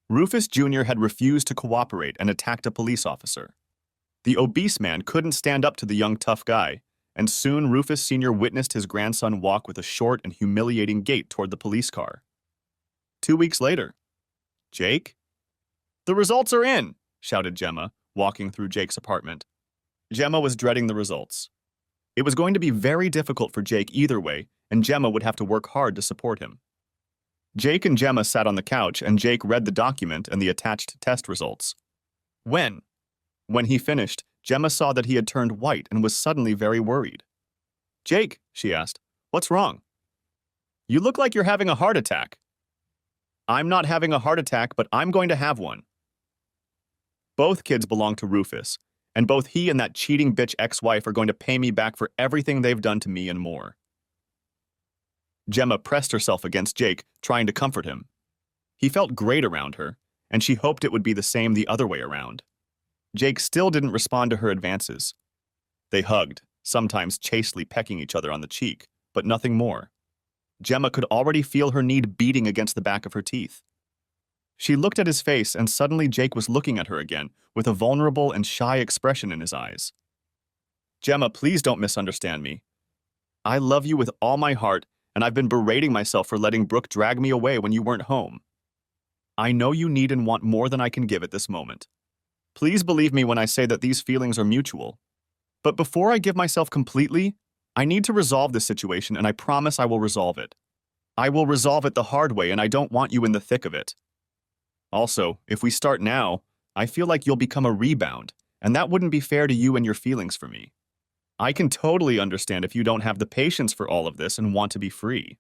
Rufus Jr. had refused to cooperate and attacked a police officer. The obese man couldn't stand up to the young tough guy, and soon Rufus Sr. witnessed his grandson walk with a short and humiliating gait toward the police car. 2 weeks later. Jake? The results are in, shouted Gemma, walking through Jake's apartment. Gemma was dreading the results. It was going to be very difficult for Jake either way, and Gemma would have to work hard to support him. Jake and Gemma sat on the couch, and Jake read the document and the attached test results. When he finished, Gemma saw that he had turned white and was suddenly very worried. Jake, she asked, what's wrong? You look like you're having a heart attack. I'm not having a heart attack, but I'm going to have one. Both kids belong to Rufus, and both he and that cheating bitch ex-wife are going to pay me back for everything they've done to me and more. Gemma pressed herself against Jake, trying to comfort him. He felt great around her, and she hoped it would be the same the other way around. Jake still didn't respond to her advances. They hugged, sometimes chastely pecking each other on the cheek, but nothing more. Gemma could already feel her need beating against the back of her teeth. She looked at his face, and suddenly Jake was looking at her again, with a vulnerable and shy expression in his eyes. Gemma, please don't misunderstand me. I love you with all my heart, and I've been berating myself for letting Brooke drag me away when you weren't home. I know you need and want more than I can give at this moment. Please believe me when I say that these feelings are mutual. But before I give myself completely, I need to resolve this situation, and I promise I will resolve it. I will resolve it the hard way, and I don't want you in the thick of it. Also, if we start now, I feel like you'll become a rebound, and that wouldn't be fair to you and your feelings for me. I can totally understand if you don't have the patience for all of this and want to be free.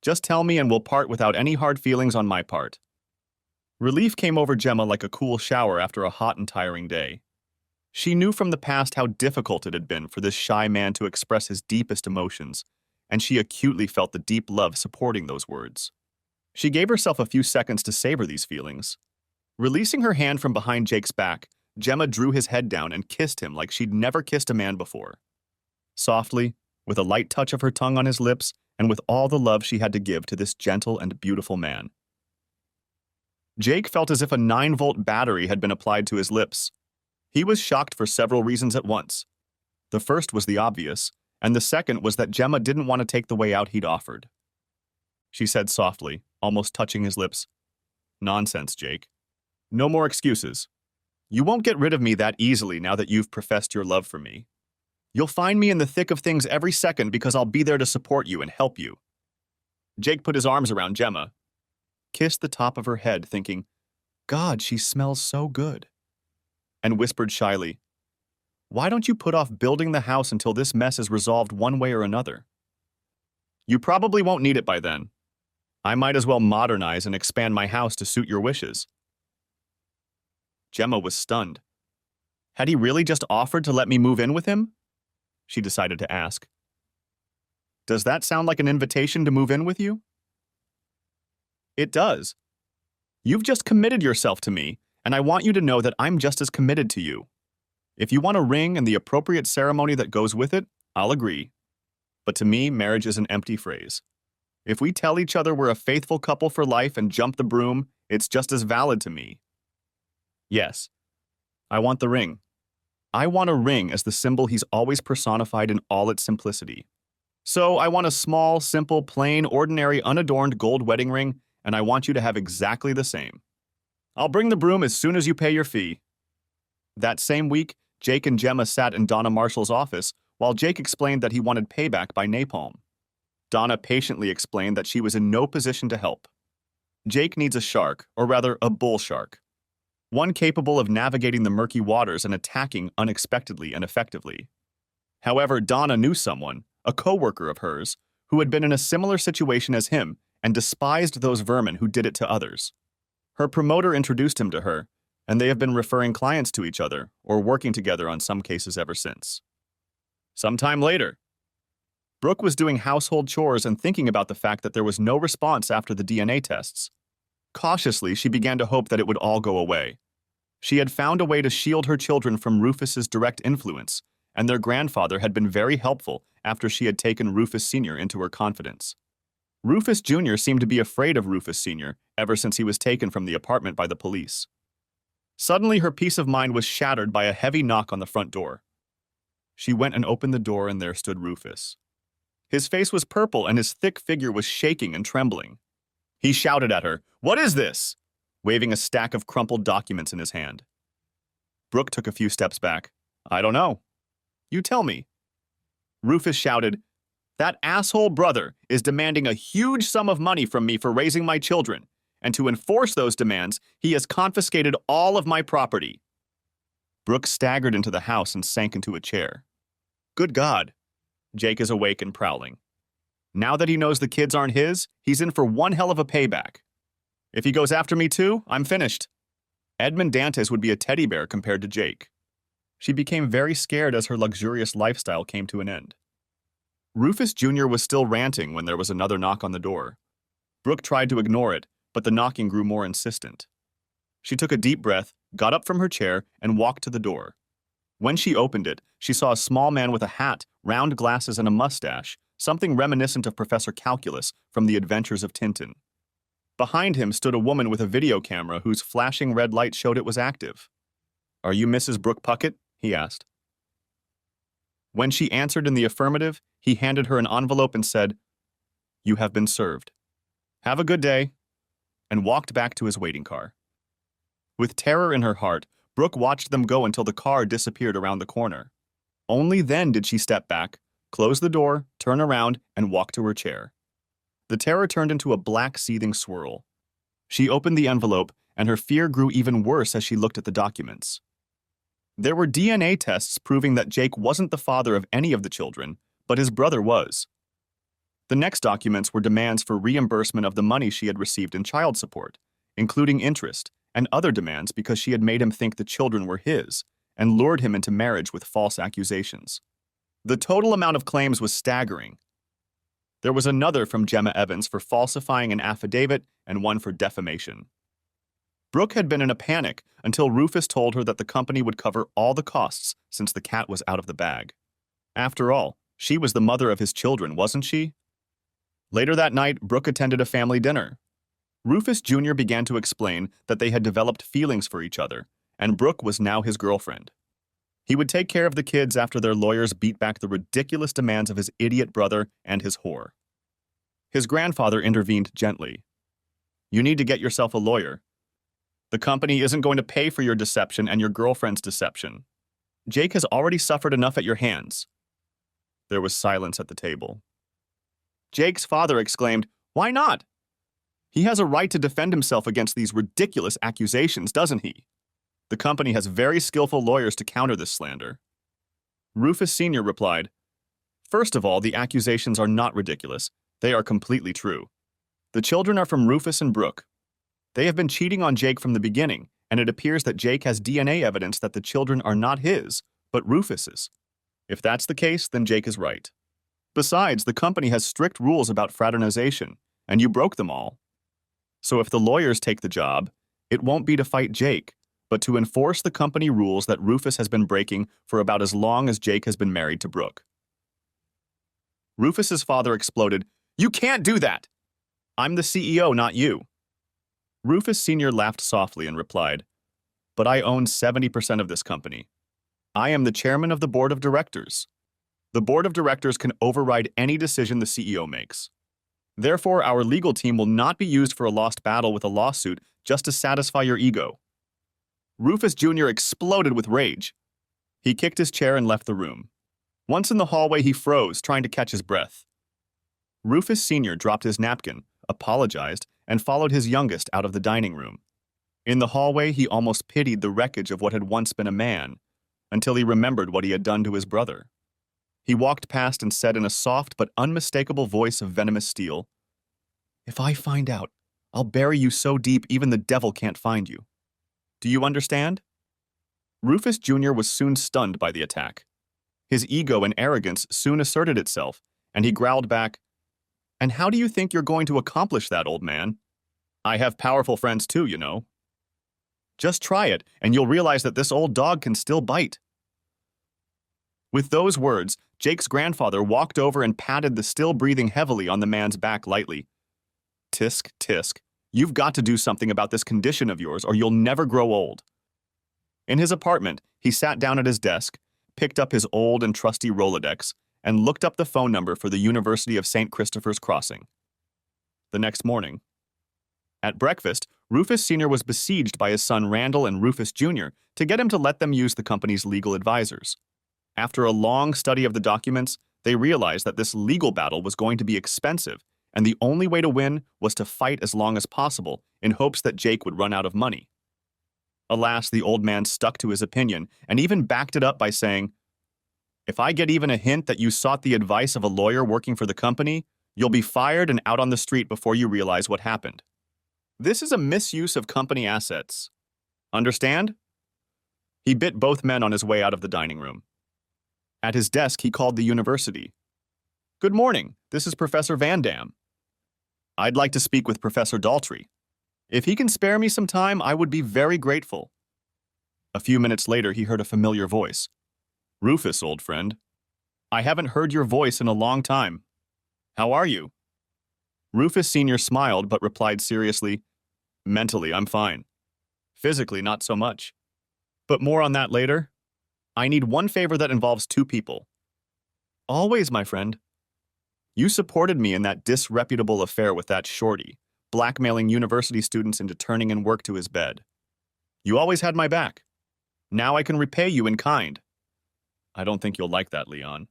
Just tell me and we'll part without any hard feelings on my part. Relief came over Gemma like a cool shower after a hot and tiring day. She knew from the past how difficult it had been for this shy man to express his deepest emotions, and she acutely felt the deep love supporting those words. She gave herself a few seconds to savor these feelings. Releasing her hand from behind Jake's back, Gemma drew his head down and kissed him like she'd never kissed a man before. Softly, with a light touch of her tongue on his lips, and with all the love she had to give to this gentle and beautiful man. Jake felt as if a 9-volt battery had been applied to his lips. He was shocked for several reasons at once. The first was the obvious, and the second was that Gemma didn't want to take the way out he'd offered. She said softly, almost touching his lips, "Nonsense, Jake. No more excuses. You won't get rid of me that easily now that you've professed your love for me. You'll find me in the thick of things every second because I'll be there to support you and help you." Jake put his arms around Gemma, kissed the top of her head, thinking, "God, she smells so good," and whispered shyly, "Why don't you put off building the house until this mess is resolved one way or another? You probably won't need it by then. I might as well modernize and expand my house to suit your wishes." Gemma was stunned. Had he really just offered to let me move in with him? She decided to ask. Does that sound like an invitation to move in with you? It does. You've just committed yourself to me, and I want you to know that I'm just as committed to you. If you want a ring and the appropriate ceremony that goes with it, I'll agree. But to me, marriage is an empty phrase. If we tell each other we're a faithful couple for life and jump the broom, it's just as valid to me. Yes, I want the ring. I want a ring as the symbol he's always personified in all its simplicity. So I want a small, simple, plain, ordinary, unadorned gold wedding ring, and I want you to have exactly the same. I'll bring the broom as soon as you pay your fee. That same week, Jake and Gemma sat in Donna Marshall's office while Jake explained that he wanted payback by napalm. Donna patiently explained that she was in no position to help. Jake needs a shark, or rather a bull shark. One capable of navigating the murky waters and attacking unexpectedly and effectively. However, Donna knew someone, a coworker of hers, who had been in a similar situation as him and despised those vermin who did it to others. Her promoter introduced him to her, and they have been referring clients to each other or working together on some cases ever since. Sometime later, Brooke was doing household chores and thinking about the fact that there was no response after the DNA tests. Cautiously, she began to hope that it would all go away. She had found a way to shield her children from Rufus's direct influence, and their grandfather had been very helpful after she had taken Rufus Sr. into her confidence. Rufus Jr. seemed to be afraid of Rufus Sr. ever since he was taken from the apartment by the police. Suddenly, her peace of mind was shattered by a heavy knock on the front door. She went and opened the door, and there stood Rufus. His face was purple, and his thick figure was shaking and trembling. He shouted at her, "What is this?" waving a stack of crumpled documents in his hand. Brooke took a few steps back. "I don't know." "You tell me." Rufus shouted, "That asshole brother is demanding a huge sum of money from me for raising my children, and to enforce those demands, he has confiscated all of my property." Brooke staggered into the house and sank into a chair. Good God. Jake is awake and prowling. Now that he knows the kids aren't his, he's in for one hell of a payback. If he goes after me too, I'm finished. Edmund Dantes would be a teddy bear compared to Jake. She became very scared as her luxurious lifestyle came to an end. Rufus Jr. was still ranting when there was another knock on the door. Brooke tried to ignore it, but the knocking grew more insistent. She took a deep breath, got up from her chair, and walked to the door. When she opened it, she saw a small man with a hat, round glasses, and a mustache, something reminiscent of Professor Calculus from The Adventures of Tintin. Behind him stood a woman with a video camera whose flashing red light showed it was active. "Are you Mrs. Brooke Puckett?" he asked. When she answered in the affirmative, he handed her an envelope and said, "You have been served. Have a good day," and walked back to his waiting car. With terror in her heart, Brooke watched them go until the car disappeared around the corner. Only then did she step back, close the door, turn around, and walk to her chair. The terror turned into a black, seething swirl. She opened the envelope, and her fear grew even worse as she looked at the documents. There were DNA tests proving that Jake wasn't the father of any of the children, but his brother was. The next documents were demands for reimbursement of the money she had received in child support, including interest, and other demands because she had made him think the children were his and lured him into marriage with false accusations. The total amount of claims was staggering. There was another from Gemma Evans for falsifying an affidavit and one for defamation. Brooke had been in a panic until Rufus told her that the company would cover all the costs since the cat was out of the bag. After all, she was the mother of his children, wasn't she? Later that night, Brooke attended a family dinner. Rufus Jr. began to explain that they had developed feelings for each other, and Brooke was now his girlfriend. He would take care of the kids after their lawyers beat back the ridiculous demands of his idiot brother and his whore. His grandfather intervened gently. "You need to get yourself a lawyer. The company isn't going to pay for your deception and your girlfriend's deception. Jake has already suffered enough at your hands." There was silence at the table. Jake's father exclaimed, "Why not? He has a right to defend himself against these ridiculous accusations, doesn't he? The company has very skillful lawyers to counter this slander." Rufus Sr. replied, "First of all, the accusations are not ridiculous. They are completely true. The children are from Rufus and Brooke. They have been cheating on Jake from the beginning, and it appears that Jake has DNA evidence that the children are not his, but Rufus's. If that's the case, then Jake is right. Besides, the company has strict rules about fraternization, and you broke them all. So if the lawyers take the job, it won't be to fight Jake, but to enforce the company rules that Rufus has been breaking for about as long as Jake has been married to Brooke." Rufus's father exploded, "You can't do that! I'm the CEO, not you." Rufus Sr. laughed softly and replied, "But I own 70% of this company. I am the chairman of the board of directors. The board of directors can override any decision the CEO makes. Therefore, our legal team will not be used for a lost battle with a lawsuit just to satisfy your ego." Rufus Jr. exploded with rage. He kicked his chair and left the room. Once in the hallway, he froze, trying to catch his breath. Rufus Sr. dropped his napkin, apologized, and followed his youngest out of the dining room. In the hallway, he almost pitied the wreckage of what had once been a man, until he remembered what he had done to his brother. He walked past and said in a soft but unmistakable voice of venomous steel, "If I find out, I'll bury you so deep even the devil can't find you. Do you understand?" Rufus Jr. was soon stunned by the attack. His ego and arrogance soon asserted itself, and he growled back, "And how do you think you're going to accomplish that, old man? I have powerful friends too, you know. Just try it, and you'll realize that this old dog can still bite." With those words, Jake's grandfather walked over and patted the still breathing heavily on the man's back lightly. "Tisk, tisk, you've got to do something about this condition of yours or you'll never grow old." In his apartment, he sat down at his desk, picked up his old and trusty Rolodex, and looked up the phone number for the University of St. Christopher's Crossing. The next morning, at breakfast, Rufus Sr. was besieged by his son Randall and Rufus Jr. to get him to let them use the company's legal advisors. After a long study of the documents, they realized that this legal battle was going to be expensive, and the only way to win was to fight as long as possible in hopes that Jake would run out of money. Alas, the old man stuck to his opinion and even backed it up by saying, "If I get even a hint that you sought the advice of a lawyer working for the company, you'll be fired and out on the street before you realize what happened. This is a misuse of company assets. Understand?" He bit both men on his way out of the dining room. At his desk, he called the university. "Good morning, this is Professor Van Dam. I'd like to speak with Professor Daltrey. If he can spare me some time, I would be very grateful." A few minutes later, he heard a familiar voice. "Rufus, old friend. I haven't heard your voice in a long time. How are you?" Rufus Sr. smiled but replied seriously, "Mentally, I'm fine. Physically, not so much. But more on that later. I need one favor that involves two people." "Always, my friend." "You supported me in that disreputable affair with that shorty, blackmailing university students into turning in work to his bed. You always had my back. Now I can repay you in kind." "I don't think you'll like that, Leon.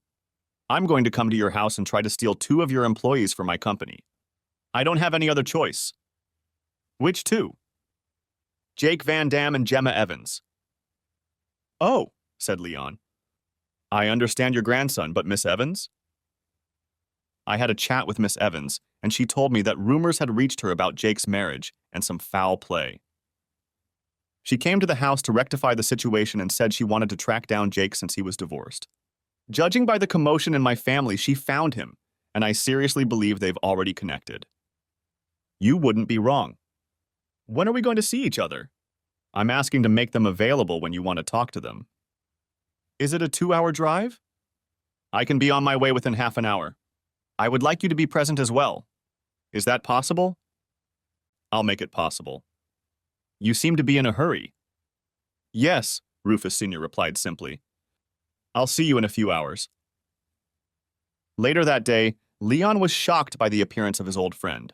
I'm going to come to your house and try to steal 2 of your employees for my company. I don't have any other choice." "Which 2? "Jake Van Dam and Gemma Evans." "Oh," said Leon. "I understand your grandson, but Miss Evans?" "I had a chat with Miss Evans, and she told me that rumors had reached her about Jake's marriage and some foul play. She came to the house to rectify the situation and said she wanted to track down Jake since he was divorced. Judging by the commotion in my family, she found him, and I seriously believe they've already connected." "You wouldn't be wrong. When are we going to see each other?" "I'm asking to make them available when you want to talk to them." "Is it a 2-hour drive?" "I can be on my way within half an hour. I would like you to be present as well. Is that possible?" "I'll make it possible." "You seem to be in a hurry." "Yes," Rufus Sr. replied simply. "I'll see you in a few hours." Later that day, Leon was shocked by the appearance of his old friend.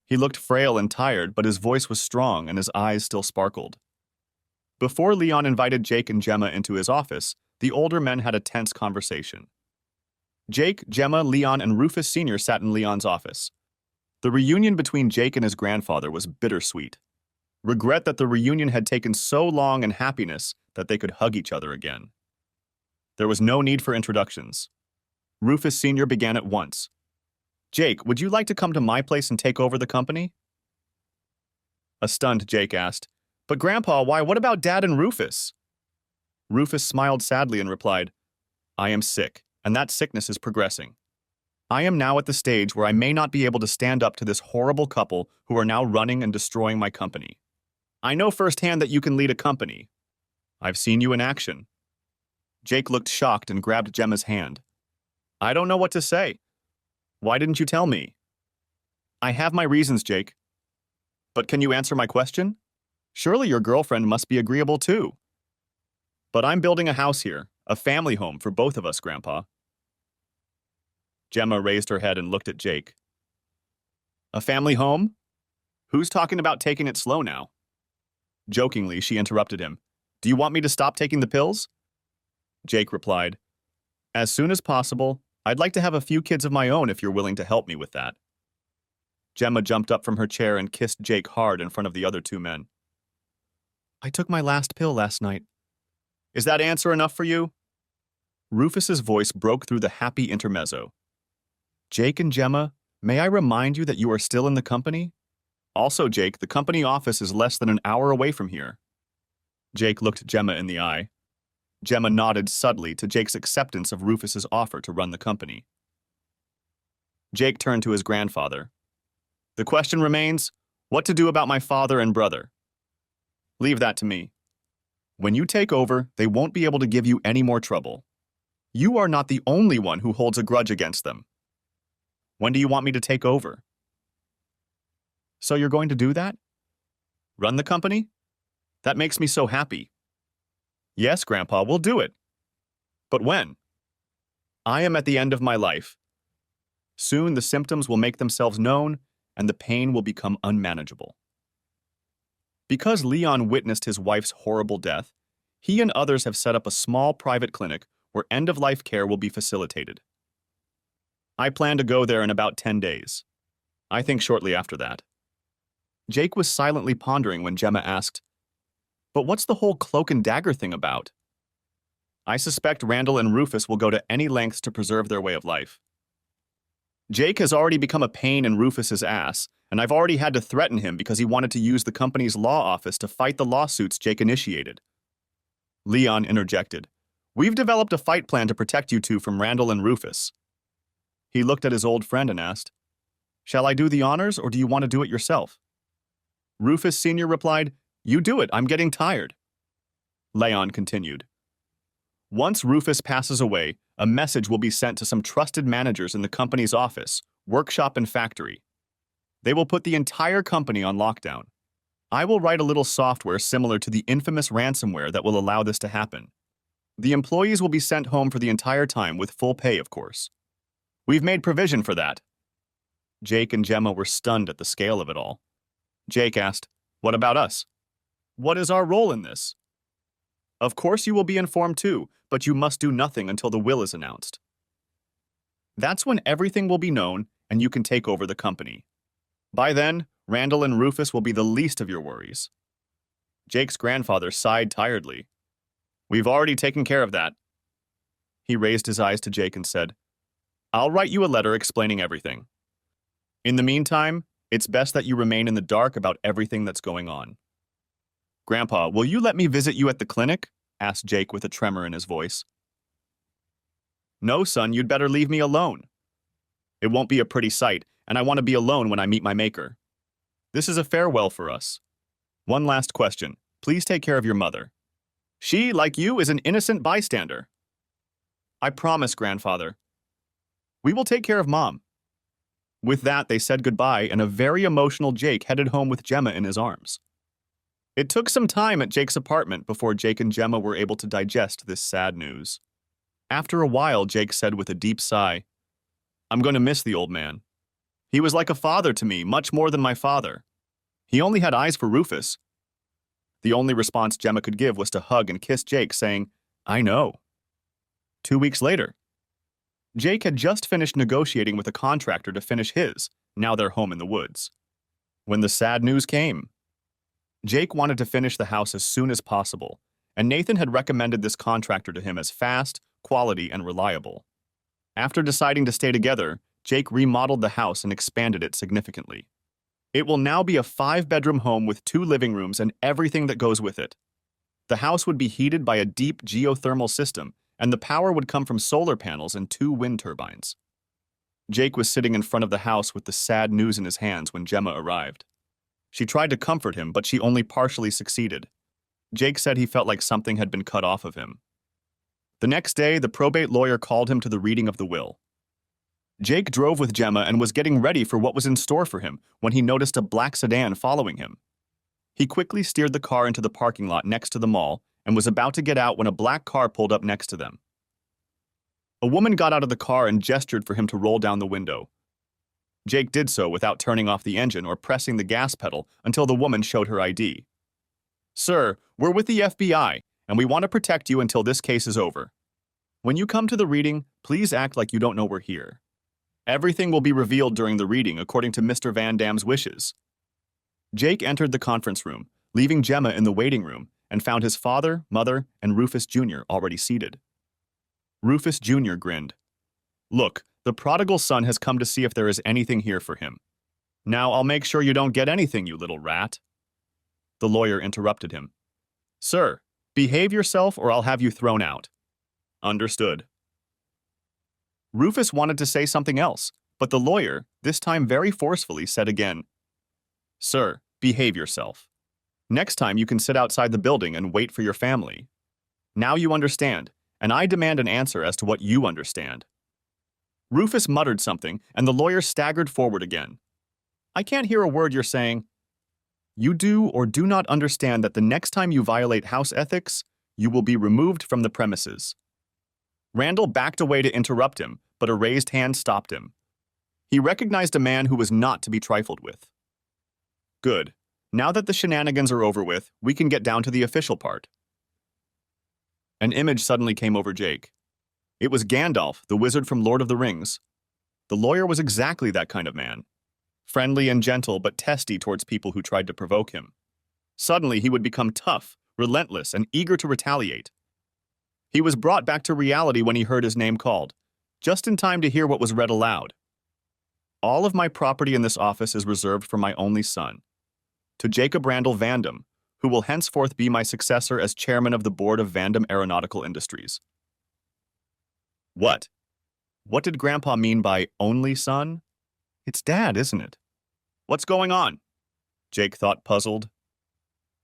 He looked frail and tired, but his voice was strong and his eyes still sparkled. Before Leon invited Jake and Gemma into his office, the older men had a tense conversation. Jake, Gemma, Leon, and Rufus Sr. sat in Leon's office. The reunion between Jake and his grandfather was bittersweet. Regret that the reunion had taken so long and happiness that they could hug each other again. There was no need for introductions. Rufus Sr. began at once. "Jake, would you like to come to my place and take over the company?" A stunned Jake asked, "But Grandpa, why, what about Dad and Rufus?" Rufus smiled sadly and replied, "I am sick, and that sickness is progressing. I am now at the stage where I may not be able to stand up to this horrible couple who are now running and destroying my company. I know firsthand that you can lead a company. I've seen you in action." Jake looked shocked and grabbed Gemma's hand. "I don't know what to say. Why didn't you tell me?" "I have my reasons, Jake." "But can you answer my question? Surely your girlfriend must be agreeable too." "But I'm building a house here, a family home for both of us, Grandpa." Gemma raised her head and looked at Jake. "A family home? Who's talking about taking it slow now? Jokingly, she interrupted him. Do you want me to stop taking the pills? Jake replied, as soon as possible. I'd like to have a few kids of my own if you're willing to help me with that. Gemma jumped up from her chair and kissed Jake hard in front of the other two men. I took my last pill last night. Is that answer enough for you? Rufus's voice broke through the happy intermezzo. Jake and Gemma, may I remind you that you are still in the company? Also, Jake, the company office is less than an hour away from here. Jake looked Gemma in the eye. Gemma nodded subtly to Jake's acceptance of Rufus's offer to run the company. Jake turned to his grandfather. The question remains, what to do about my father and brother? Leave that to me. When you take over, they won't be able to give you any more trouble. You are not the only one who holds a grudge against them. When do you want me to take over? So you're going to do that? Run the company? That makes me so happy. Yes, Grandpa, we'll do it. But when? I am at the end of my life. Soon the symptoms will make themselves known, and the pain will become unmanageable. Because Leon witnessed his wife's horrible death, he and others have set up a small private clinic where end-of-life care will be facilitated. I plan to go there in about 10 days. I think shortly after that. Jake was silently pondering when Gemma asked, but what's the whole cloak and dagger thing about? I suspect Randall and Rufus will go to any lengths to preserve their way of life. Jake has already become a pain in Rufus's ass, and I've already had to threaten him because he wanted to use the company's law office to fight the lawsuits Jake initiated. Leon interjected. We've developed a fight plan to protect you two from Randall and Rufus. He looked at his old friend and asked, shall I do the honors or do you want to do it yourself? Rufus Sr. replied, you do it, I'm getting tired. Leon continued. Once Rufus passes away, a message will be sent to some trusted managers in the company's office, workshop, and factory. They will put the entire company on lockdown. I will write a little software similar to the infamous ransomware that will allow this to happen. The employees will be sent home for the entire time with full pay, of course. We've made provision for that. Jake and Gemma were stunned at the scale of it all. Jake asked, what about us? What is our role in this? Of course you will be informed too, but you must do nothing until the will is announced. That's when everything will be known and you can take over the company. By then, Randall and Rufus will be the least of your worries. Jake's grandfather sighed tiredly. We've already taken care of that. He raised his eyes to Jake and said, I'll write you a letter explaining everything. In the meantime, it's best that you remain in the dark about everything that's going on. Grandpa, will you let me visit you at the clinic? Asked Jake with a tremor in his voice. No, son, you'd better leave me alone. It won't be a pretty sight, and I want to be alone when I meet my maker. This is a farewell for us. One last question. Please take care of your mother. She, like you, is an innocent bystander. I promise, Grandfather. We will take care of Mom. With that, they said goodbye, and a very emotional Jake headed home with Gemma in his arms. It took some time at Jake's apartment before Jake and Gemma were able to digest this sad news. After a while, Jake said with a deep sigh, I'm going to miss the old man. He was like a father to me, much more than my father. He only had eyes for Rufus. The only response Gemma could give was to hug and kiss Jake, saying, I know. 2 weeks later, Jake had just finished negotiating with a contractor to finish his, now their home in the woods. When the sad news came, Jake wanted to finish the house as soon as possible, and Nathan had recommended this contractor to him as fast, quality, and reliable. After deciding to stay together, Jake remodeled the house and expanded it significantly. It will now be a 5-bedroom home with 2 living rooms and everything that goes with it. The house would be heated by a deep geothermal system, and the power would come from solar panels and 2 wind turbines. Jake was sitting in front of the house with the sad news in his hands when Gemma arrived. She tried to comfort him, but she only partially succeeded. Jake said he felt like something had been cut off of him. The next day, the probate lawyer called him to the reading of the will. Jake drove with Gemma and was getting ready for what was in store for him when he noticed a black sedan following him. He quickly steered the car into the parking lot next to the mall and was about to get out when a black car pulled up next to them. A woman got out of the car and gestured for him to roll down the window. Jake did so without turning off the engine or pressing the gas pedal until the woman showed her ID. "Sir, we're with the FBI, and we want to protect you until this case is over. When you come to the reading, please act like you don't know we're here. Everything will be revealed during the reading according to Mr. Van Dam's wishes." Jake entered the conference room, leaving Gemma in the waiting room, and found his father, mother, and Rufus Jr. already seated. Rufus Jr. grinned. "Look, the prodigal son has come to see if there is anything here for him. Now I'll make sure you don't get anything, you little rat." The lawyer interrupted him. "Sir, behave yourself or I'll have you thrown out." "Understood." Rufus wanted to say something else, but the lawyer, this time very forcefully, said again, "Sir, behave yourself. Next time you can sit outside the building and wait for your family. Now you understand, and I demand an answer as to what you understand." Rufus muttered something, and the lawyer staggered forward again. "I can't hear a word you're saying." "You do or do not understand that the next time you violate house ethics, you will be removed from the premises." Randall backed away to interrupt him, but a raised hand stopped him. He recognized a man who was not to be trifled with. "Good. Now that the shenanigans are over with, we can get down to the official part." An image suddenly came over Jake. It was Gandalf, the wizard from Lord of the Rings. The lawyer was exactly that kind of man. Friendly and gentle, but testy towards people who tried to provoke him. Suddenly, he would become tough, relentless, and eager to retaliate. He was brought back to reality when he heard his name called, just in time to hear what was read aloud. "All of my property in this office is reserved for my only son, to Jacob Randall Van Dam, who will henceforth be my successor as chairman of the board of Van Dam Aeronautical Industries." What? What did Grandpa mean by only son? It's Dad, isn't it? What's going on? Jake thought, puzzled.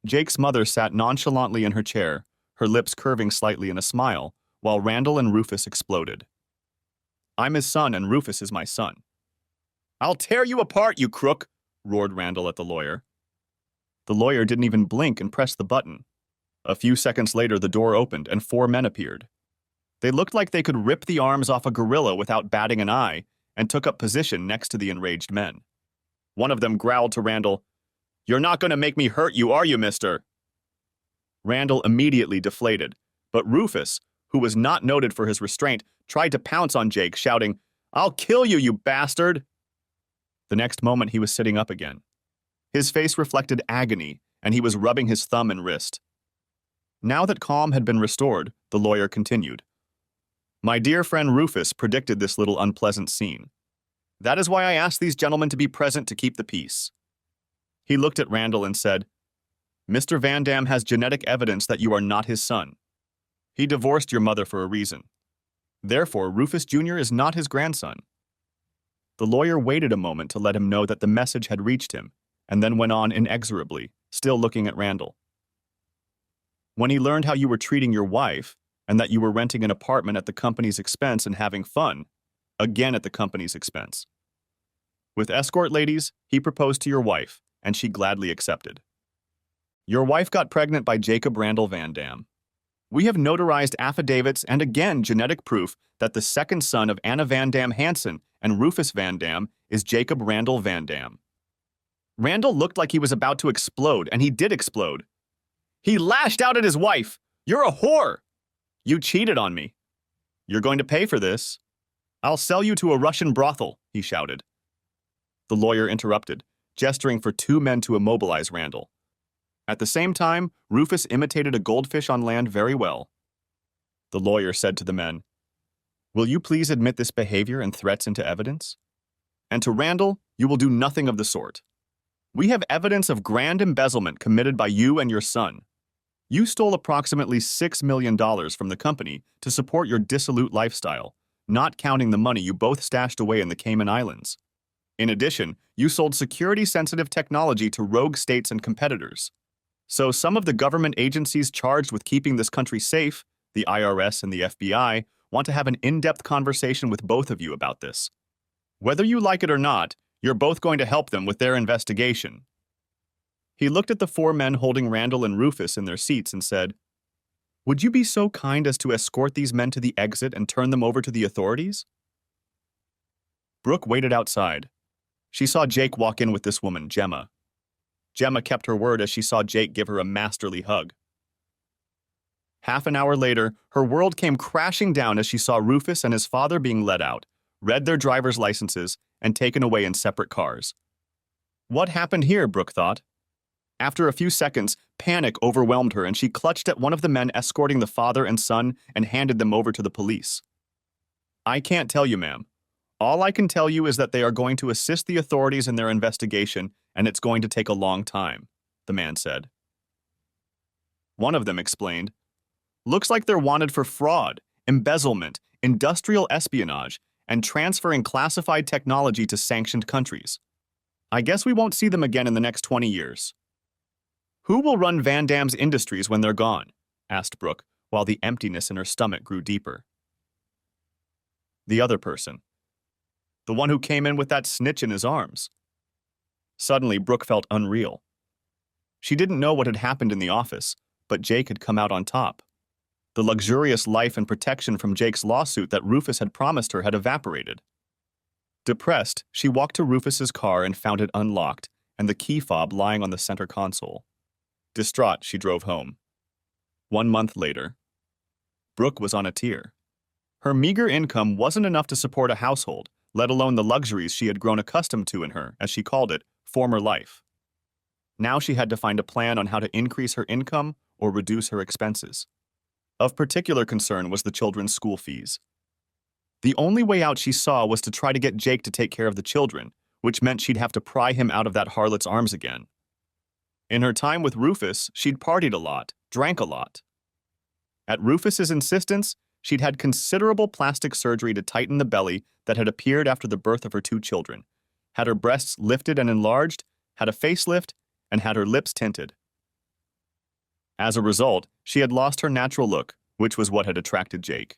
Jake's mother sat nonchalantly in her chair, her lips curving slightly in a smile, while Randall and Rufus exploded. "I'm his son, and Rufus is my son." "I'll tear you apart, you crook!" roared Randall at the lawyer. The lawyer didn't even blink and press the button. A few seconds later, the door opened, and 4 men appeared. They looked like they could rip the arms off a gorilla without batting an eye, and took up position next to the enraged men. One of them growled to Randall, "You're not going to make me hurt you, are you, mister?" Randall immediately deflated, but Rufus, who was not noted for his restraint, tried to pounce on Jake, shouting, "I'll kill you, you bastard!" The next moment he was sitting up again. His face reflected agony, and he was rubbing his thumb and wrist. Now that calm had been restored, the lawyer continued. "My dear friend Rufus predicted this little unpleasant scene. That is why I asked these gentlemen to be present to keep the peace." He looked at Randall and said, "Mr. Van Dam has genetic evidence that you are not his son. He divorced your mother for a reason. Therefore, Rufus Jr. is not his grandson." The lawyer waited a moment to let him know that the message had reached him, and then went on inexorably, still looking at Randall. "When he learned how you were treating your wife, and that you were renting an apartment at the company's expense and having fun, again at the company's expense. With escort ladies, he proposed to your wife, and she gladly accepted. Your wife got pregnant by Jacob Randall Van Dam. We have notarized affidavits and again genetic proof that the second son of Anna Van Dam Hansen and Rufus Van Dam is Jacob Randall Van Dam." Randall looked like he was about to explode, and he did explode. He lashed out at his wife. "You're a whore! You cheated on me. You're going to pay for this. I'll sell you to a Russian brothel," he shouted. The lawyer interrupted, gesturing for 2 men to immobilize Randall. At the same time, Rufus imitated a goldfish on land very well. The lawyer said to the men, "Will you please admit this behavior and threats into evidence? And to Randall, you will do nothing of the sort. We have evidence of grand embezzlement committed by you and your son. You stole approximately $6 million from the company to support your dissolute lifestyle, not counting the money you both stashed away in the Cayman Islands. In addition, you sold security-sensitive technology to rogue states and competitors. So some of the government agencies charged with keeping this country safe, the IRS and the FBI, want to have an in-depth conversation with both of you about this. Whether you like it or not, you're both going to help them with their investigation." He looked at the 4 men holding Randall and Rufus in their seats and said, "Would you be so kind as to escort these men to the exit and turn them over to the authorities?" Brooke waited outside. She saw Jake walk in with this woman, Gemma. Gemma kept her word as she saw Jake give her a masterly hug. Half an hour later, her world came crashing down as she saw Rufus and his father being let out, read their driver's licenses, and taken away in separate cars. What happened here, Brooke thought. After a few seconds, panic overwhelmed her and she clutched at one of the men escorting the father and son and handed them over to the police. I can't tell you, ma'am. All I can tell you is that they are going to assist the authorities in their investigation and it's going to take a long time, the man said. One of them explained, looks like they're wanted for fraud, embezzlement, industrial espionage, and transferring classified technology to sanctioned countries. I guess we won't see them again in the next 20 years. Who will run Van Dam's industries when they're gone? Asked Brooke, while the emptiness in her stomach grew deeper. The other person. The one who came in with that snitch in his arms. Suddenly, Brooke felt unreal. She didn't know what had happened in the office, but Jake had come out on top. The luxurious life and protection from Jake's lawsuit that Rufus had promised her had evaporated. Depressed, she walked to Rufus's car and found it unlocked and the key fob lying on the center console. Distraught, she drove home. 1 month later, Brooke was on a tear. Her meager income wasn't enough to support a household, let alone the luxuries she had grown accustomed to in her, as she called it, former life. Now she had to find a plan on how to increase her income or reduce her expenses. Of particular concern was the children's school fees. The only way out she saw was to try to get Jake to take care of the children, which meant she'd have to pry him out of that harlot's arms again. In her time with Rufus, she'd partied a lot, drank a lot. At Rufus's insistence, she'd had considerable plastic surgery to tighten the belly that had appeared after the birth of her 2 children, had her breasts lifted and enlarged, had a facelift, and had her lips tinted. As a result, she had lost her natural look, which was what had attracted Jake.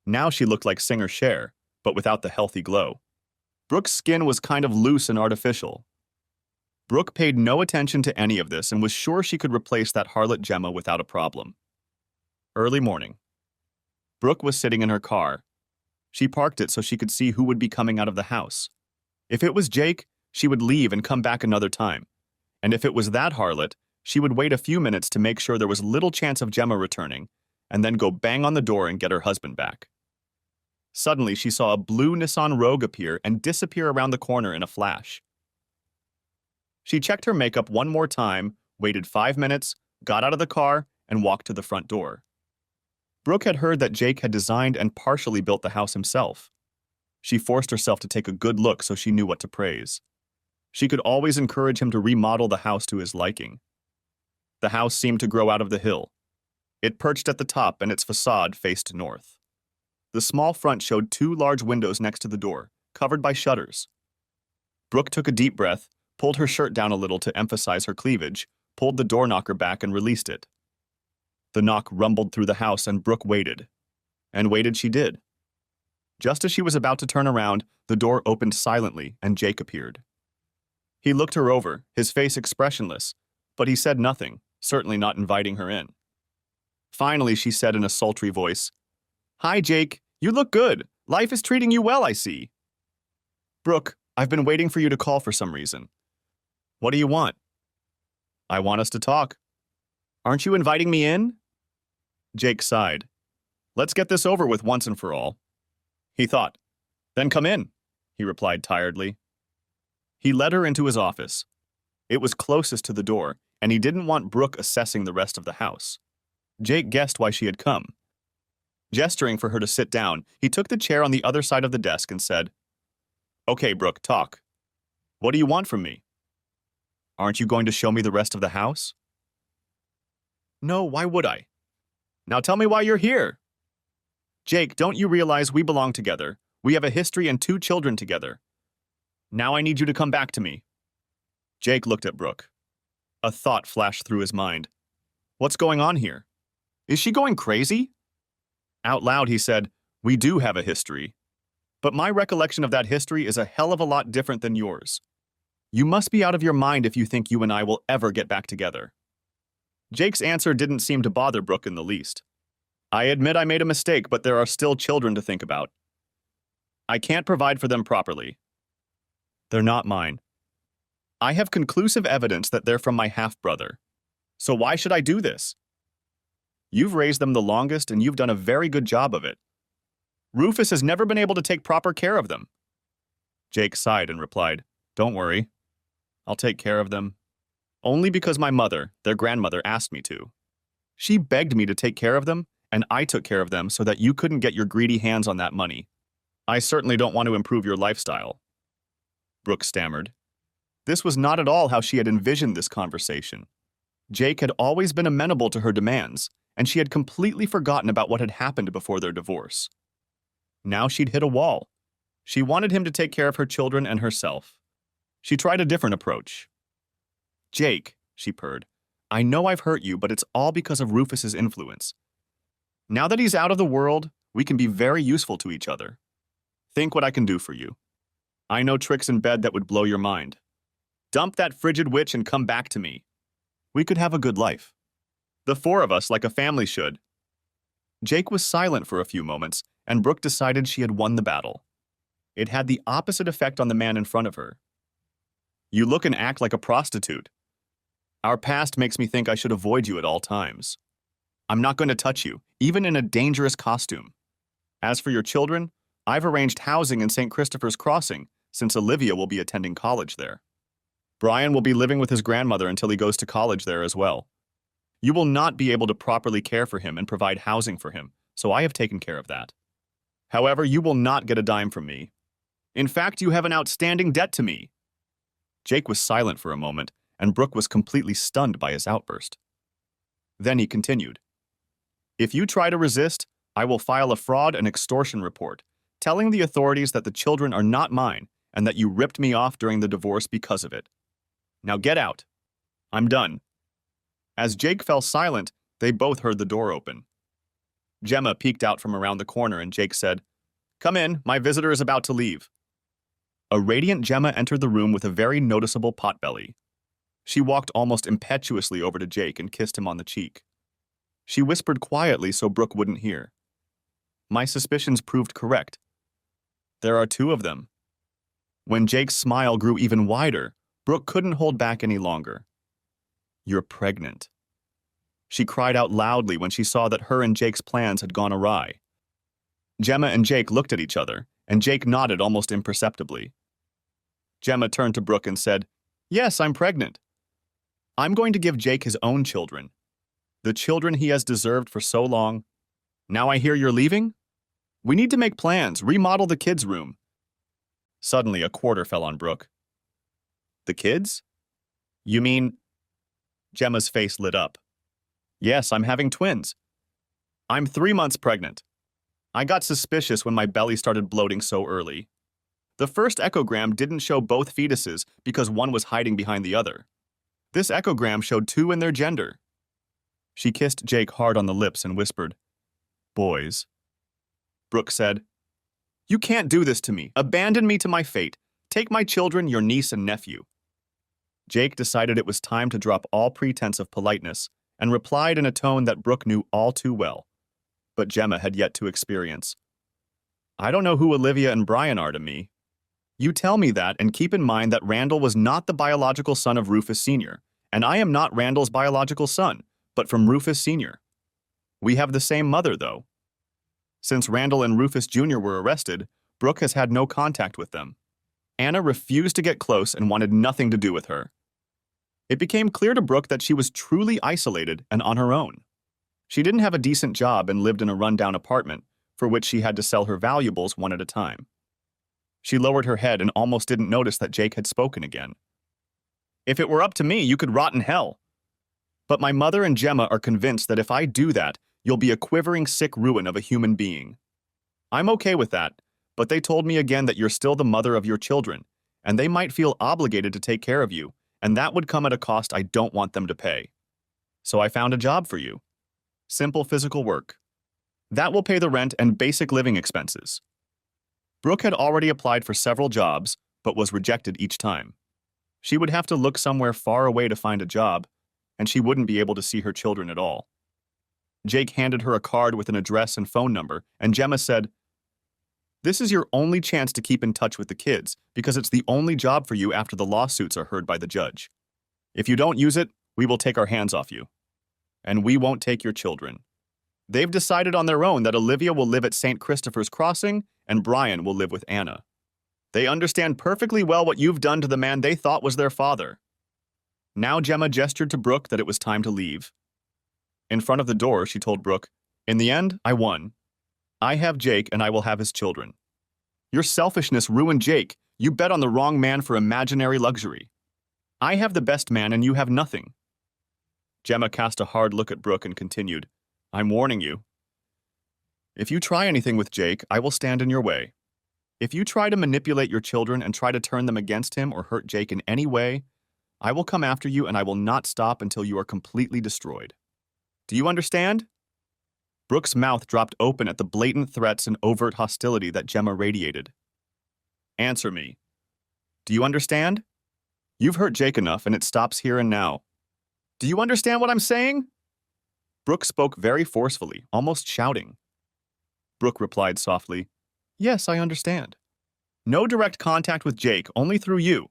Now she looked like singer Cher, but without the healthy glow. Brooke's skin was kind of loose and artificial. Brooke paid no attention to any of this and was sure she could replace that harlot Gemma without a problem. Early morning. Brooke was sitting in her car. She parked it so she could see who would be coming out of the house. If it was Jake, she would leave and come back another time. And if it was that harlot, she would wait a few minutes to make sure there was little chance of Gemma returning, and then go bang on the door and get her husband back. Suddenly, she saw a blue Nissan Rogue appear and disappear around the corner in a flash. She checked her makeup one more time, waited 5 minutes, got out of the car, and walked to the front door. Brooke had heard that Jake had designed and partially built the house himself. She forced herself to take a good look so she knew what to praise. She could always encourage him to remodel the house to his liking. The house seemed to grow out of the hill. It perched at the top and its facade faced north. The small front showed 2 large windows next to the door, covered by shutters. Brooke took a deep breath, pulled her shirt down a little to emphasize her cleavage, pulled the door knocker back and released it. The knock rumbled through the house and Brooke waited. And waited she did. Just as she was about to turn around, the door opened silently and Jake appeared. He looked her over, his face expressionless, but he said nothing, certainly not inviting her in. Finally, she said in a sultry voice, "Hi, Jake. You look good. Life is treating you well, I see." "Brooke, I've been waiting for you to call for some reason." "What do you want?" "I want us to talk." "Aren't you inviting me in?" Jake sighed. "Let's get this over with once and for all." He thought. "Then come in," he replied tiredly. He led her into his office. It was closest to the door, and he didn't want Brooke assessing the rest of the house. Jake guessed why she had come. Gesturing for her to sit down, he took the chair on the other side of the desk and said, "Okay, Brooke, talk. What do you want from me?" "Aren't you going to show me the rest of the house?" "No, why would I?" "Now tell me why you're here." "Jake, don't you realize we belong together? We have a history and 2 children together. Now I need you to come back to me." Jake looked at Brooke. A thought flashed through his mind. What's going on here? Is she going crazy? Out loud, he said, "We do have a history. But my recollection of that history is a hell of a lot different than yours. You must be out of your mind if you think you and I will ever get back together." Jake's answer didn't seem to bother Brooke in the least. "I admit I made a mistake, but there are still children to think about. I can't provide for them properly." They're not mine. I have conclusive evidence that they're from my half-brother. So why should I do this? You've raised them the longest and you've done a very good job of it. Rufus has never been able to take proper care of them. Jake sighed and replied, Don't worry. I'll take care of them. Only because my mother, their grandmother, asked me to. She begged me to take care of them, and I took care of them so that you couldn't get your greedy hands on that money. I certainly don't want to improve your lifestyle. Brooke stammered. This was not at all how she had envisioned this conversation. Jake had always been amenable to her demands, and she had completely forgotten about what had happened before their divorce. Now she'd hit a wall. She wanted him to take care of her children and herself. She tried a different approach. Jake, she purred, I know I've hurt you, but it's all because of Rufus's influence. Now that he's out of the world, we can be very useful to each other. Think what I can do for you. I know tricks in bed that would blow your mind. Dump that frigid witch and come back to me. We could have a good life. The four of us, like a family should. Jake was silent for a few moments, and Brooke decided she had won the battle. It had the opposite effect on the man in front of her. You look and act like a prostitute. Our past makes me think I should avoid you at all times. I'm not going to touch you, even in a dangerous costume. As for your children, I've arranged housing in St. Christopher's Crossing, since Olivia will be attending college there. Brian will be living with his grandmother until he goes to college there as well. You will not be able to properly care for him and provide housing for him, so I have taken care of that. However, you will not get a dime from me. In fact, you have an outstanding debt to me. Jake was silent for a moment, and Brooke was completely stunned by his outburst. Then he continued. If you try to resist, I will file a fraud and extortion report, telling the authorities that the children are not mine and that you ripped me off during the divorce because of it. Now get out. I'm done. As Jake fell silent, they both heard the door open. Gemma peeked out from around the corner and Jake said, Come in, my visitor is about to leave. A radiant Gemma entered the room with a very noticeable potbelly. She walked almost impetuously over to Jake and kissed him on the cheek. She whispered quietly so Brooke wouldn't hear. My suspicions proved correct. There are two of them. When Jake's smile grew even wider, Brooke couldn't hold back any longer. You're pregnant. She cried out loudly when she saw that her and Jake's plans had gone awry. Gemma and Jake looked at each other, and Jake nodded almost imperceptibly. Gemma turned to Brooke and said, Yes, I'm pregnant. I'm going to give Jake his own children. The children he has deserved for so long. Now I hear you're leaving? We need to make plans, remodel the kids' room. Suddenly, a quarter fell on Brooke. The kids? You mean? Gemma's face lit up. Yes, I'm having twins. I'm 3 months pregnant. I got suspicious when my belly started bloating so early. The first echogram didn't show both fetuses because one was hiding behind the other. This echogram showed two in their gender. She kissed Jake hard on the lips and whispered, Boys. Brooke said, You can't do this to me. Abandon me to my fate. Take my children, your niece and nephew. Jake decided it was time to drop all pretense of politeness and replied in a tone that Brooke knew all too well, but Gemma had yet to experience. I don't know who Olivia and Brian are to me. You tell me that and keep in mind that Randall was not the biological son of Rufus Sr., and I am not Randall's biological son, but from Rufus Sr. We have the same mother, though. Since Randall and Rufus Jr. were arrested, Brooke has had no contact with them. Anna refused to get close and wanted nothing to do with her. It became clear to Brooke that she was truly isolated and on her own. She didn't have a decent job and lived in a rundown apartment, for which she had to sell her valuables one at a time. She lowered her head and almost didn't notice that Jake had spoken again. If it were up to me, you could rot in hell. But my mother and Gemma are convinced that if I do that, you'll be a quivering sick ruin of a human being. I'm okay with that, but they told me again that you're still the mother of your children, and they might feel obligated to take care of you, and that would come at a cost I don't want them to pay. So I found a job for you. Simple physical work. That will pay the rent and basic living expenses. Brooke had already applied for several jobs, but was rejected each time. She would have to look somewhere far away to find a job, and she wouldn't be able to see her children at all. Jake handed her a card with an address and phone number, and Gemma said, This is your only chance to keep in touch with the kids, because it's the only job for you after the lawsuits are heard by the judge. If you don't use it, we will take our hands off you. And we won't take your children. They've decided on their own that Olivia will live at St. Christopher's Crossing and Brian will live with Anna. They understand perfectly well what you've done to the man they thought was their father. Now Gemma gestured to Brooke that it was time to leave. In front of the door, she told Brooke, "In the end, I won. I have Jake and I will have his children. Your selfishness ruined Jake. You bet on the wrong man for imaginary luxury. I have the best man and you have nothing." Gemma cast a hard look at Brooke and continued, "I'm warning you. If you try anything with Jake, I will stand in your way. If you try to manipulate your children and try to turn them against him or hurt Jake in any way, I will come after you and I will not stop until you are completely destroyed. Do you understand?" Brooke's mouth dropped open at the blatant threats and overt hostility that Gemma radiated. "Answer me. Do you understand? You've hurt Jake enough and it stops here and now. Do you understand what I'm saying?" Brooke spoke very forcefully, almost shouting. Brooke replied softly, "Yes, I understand. No direct contact with Jake, only through you."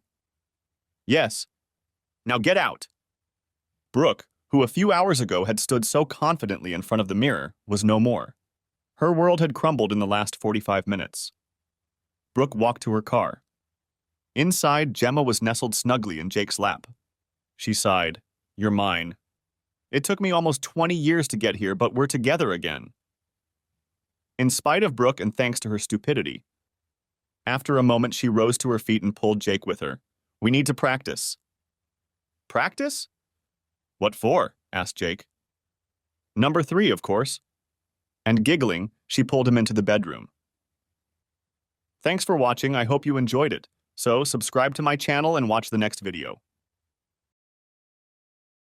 "Yes. Now get out." Brooke, who a few hours ago had stood so confidently in front of the mirror, was no more. Her world had crumbled in the last 45 minutes. Brooke walked to her car. Inside, Gemma was nestled snugly in Jake's lap. She sighed, "You're mine. It took me almost 20 years to get here, but we're together again." In spite of Brooke and thanks to her stupidity, after a moment she rose to her feet and pulled Jake with her. "We need to practice." "Practice? What for?" asked Jake. "Number 3, of course." And giggling, she pulled him into the bedroom. Thanks for watching. I hope you enjoyed it. So subscribe to my channel and watch the next video.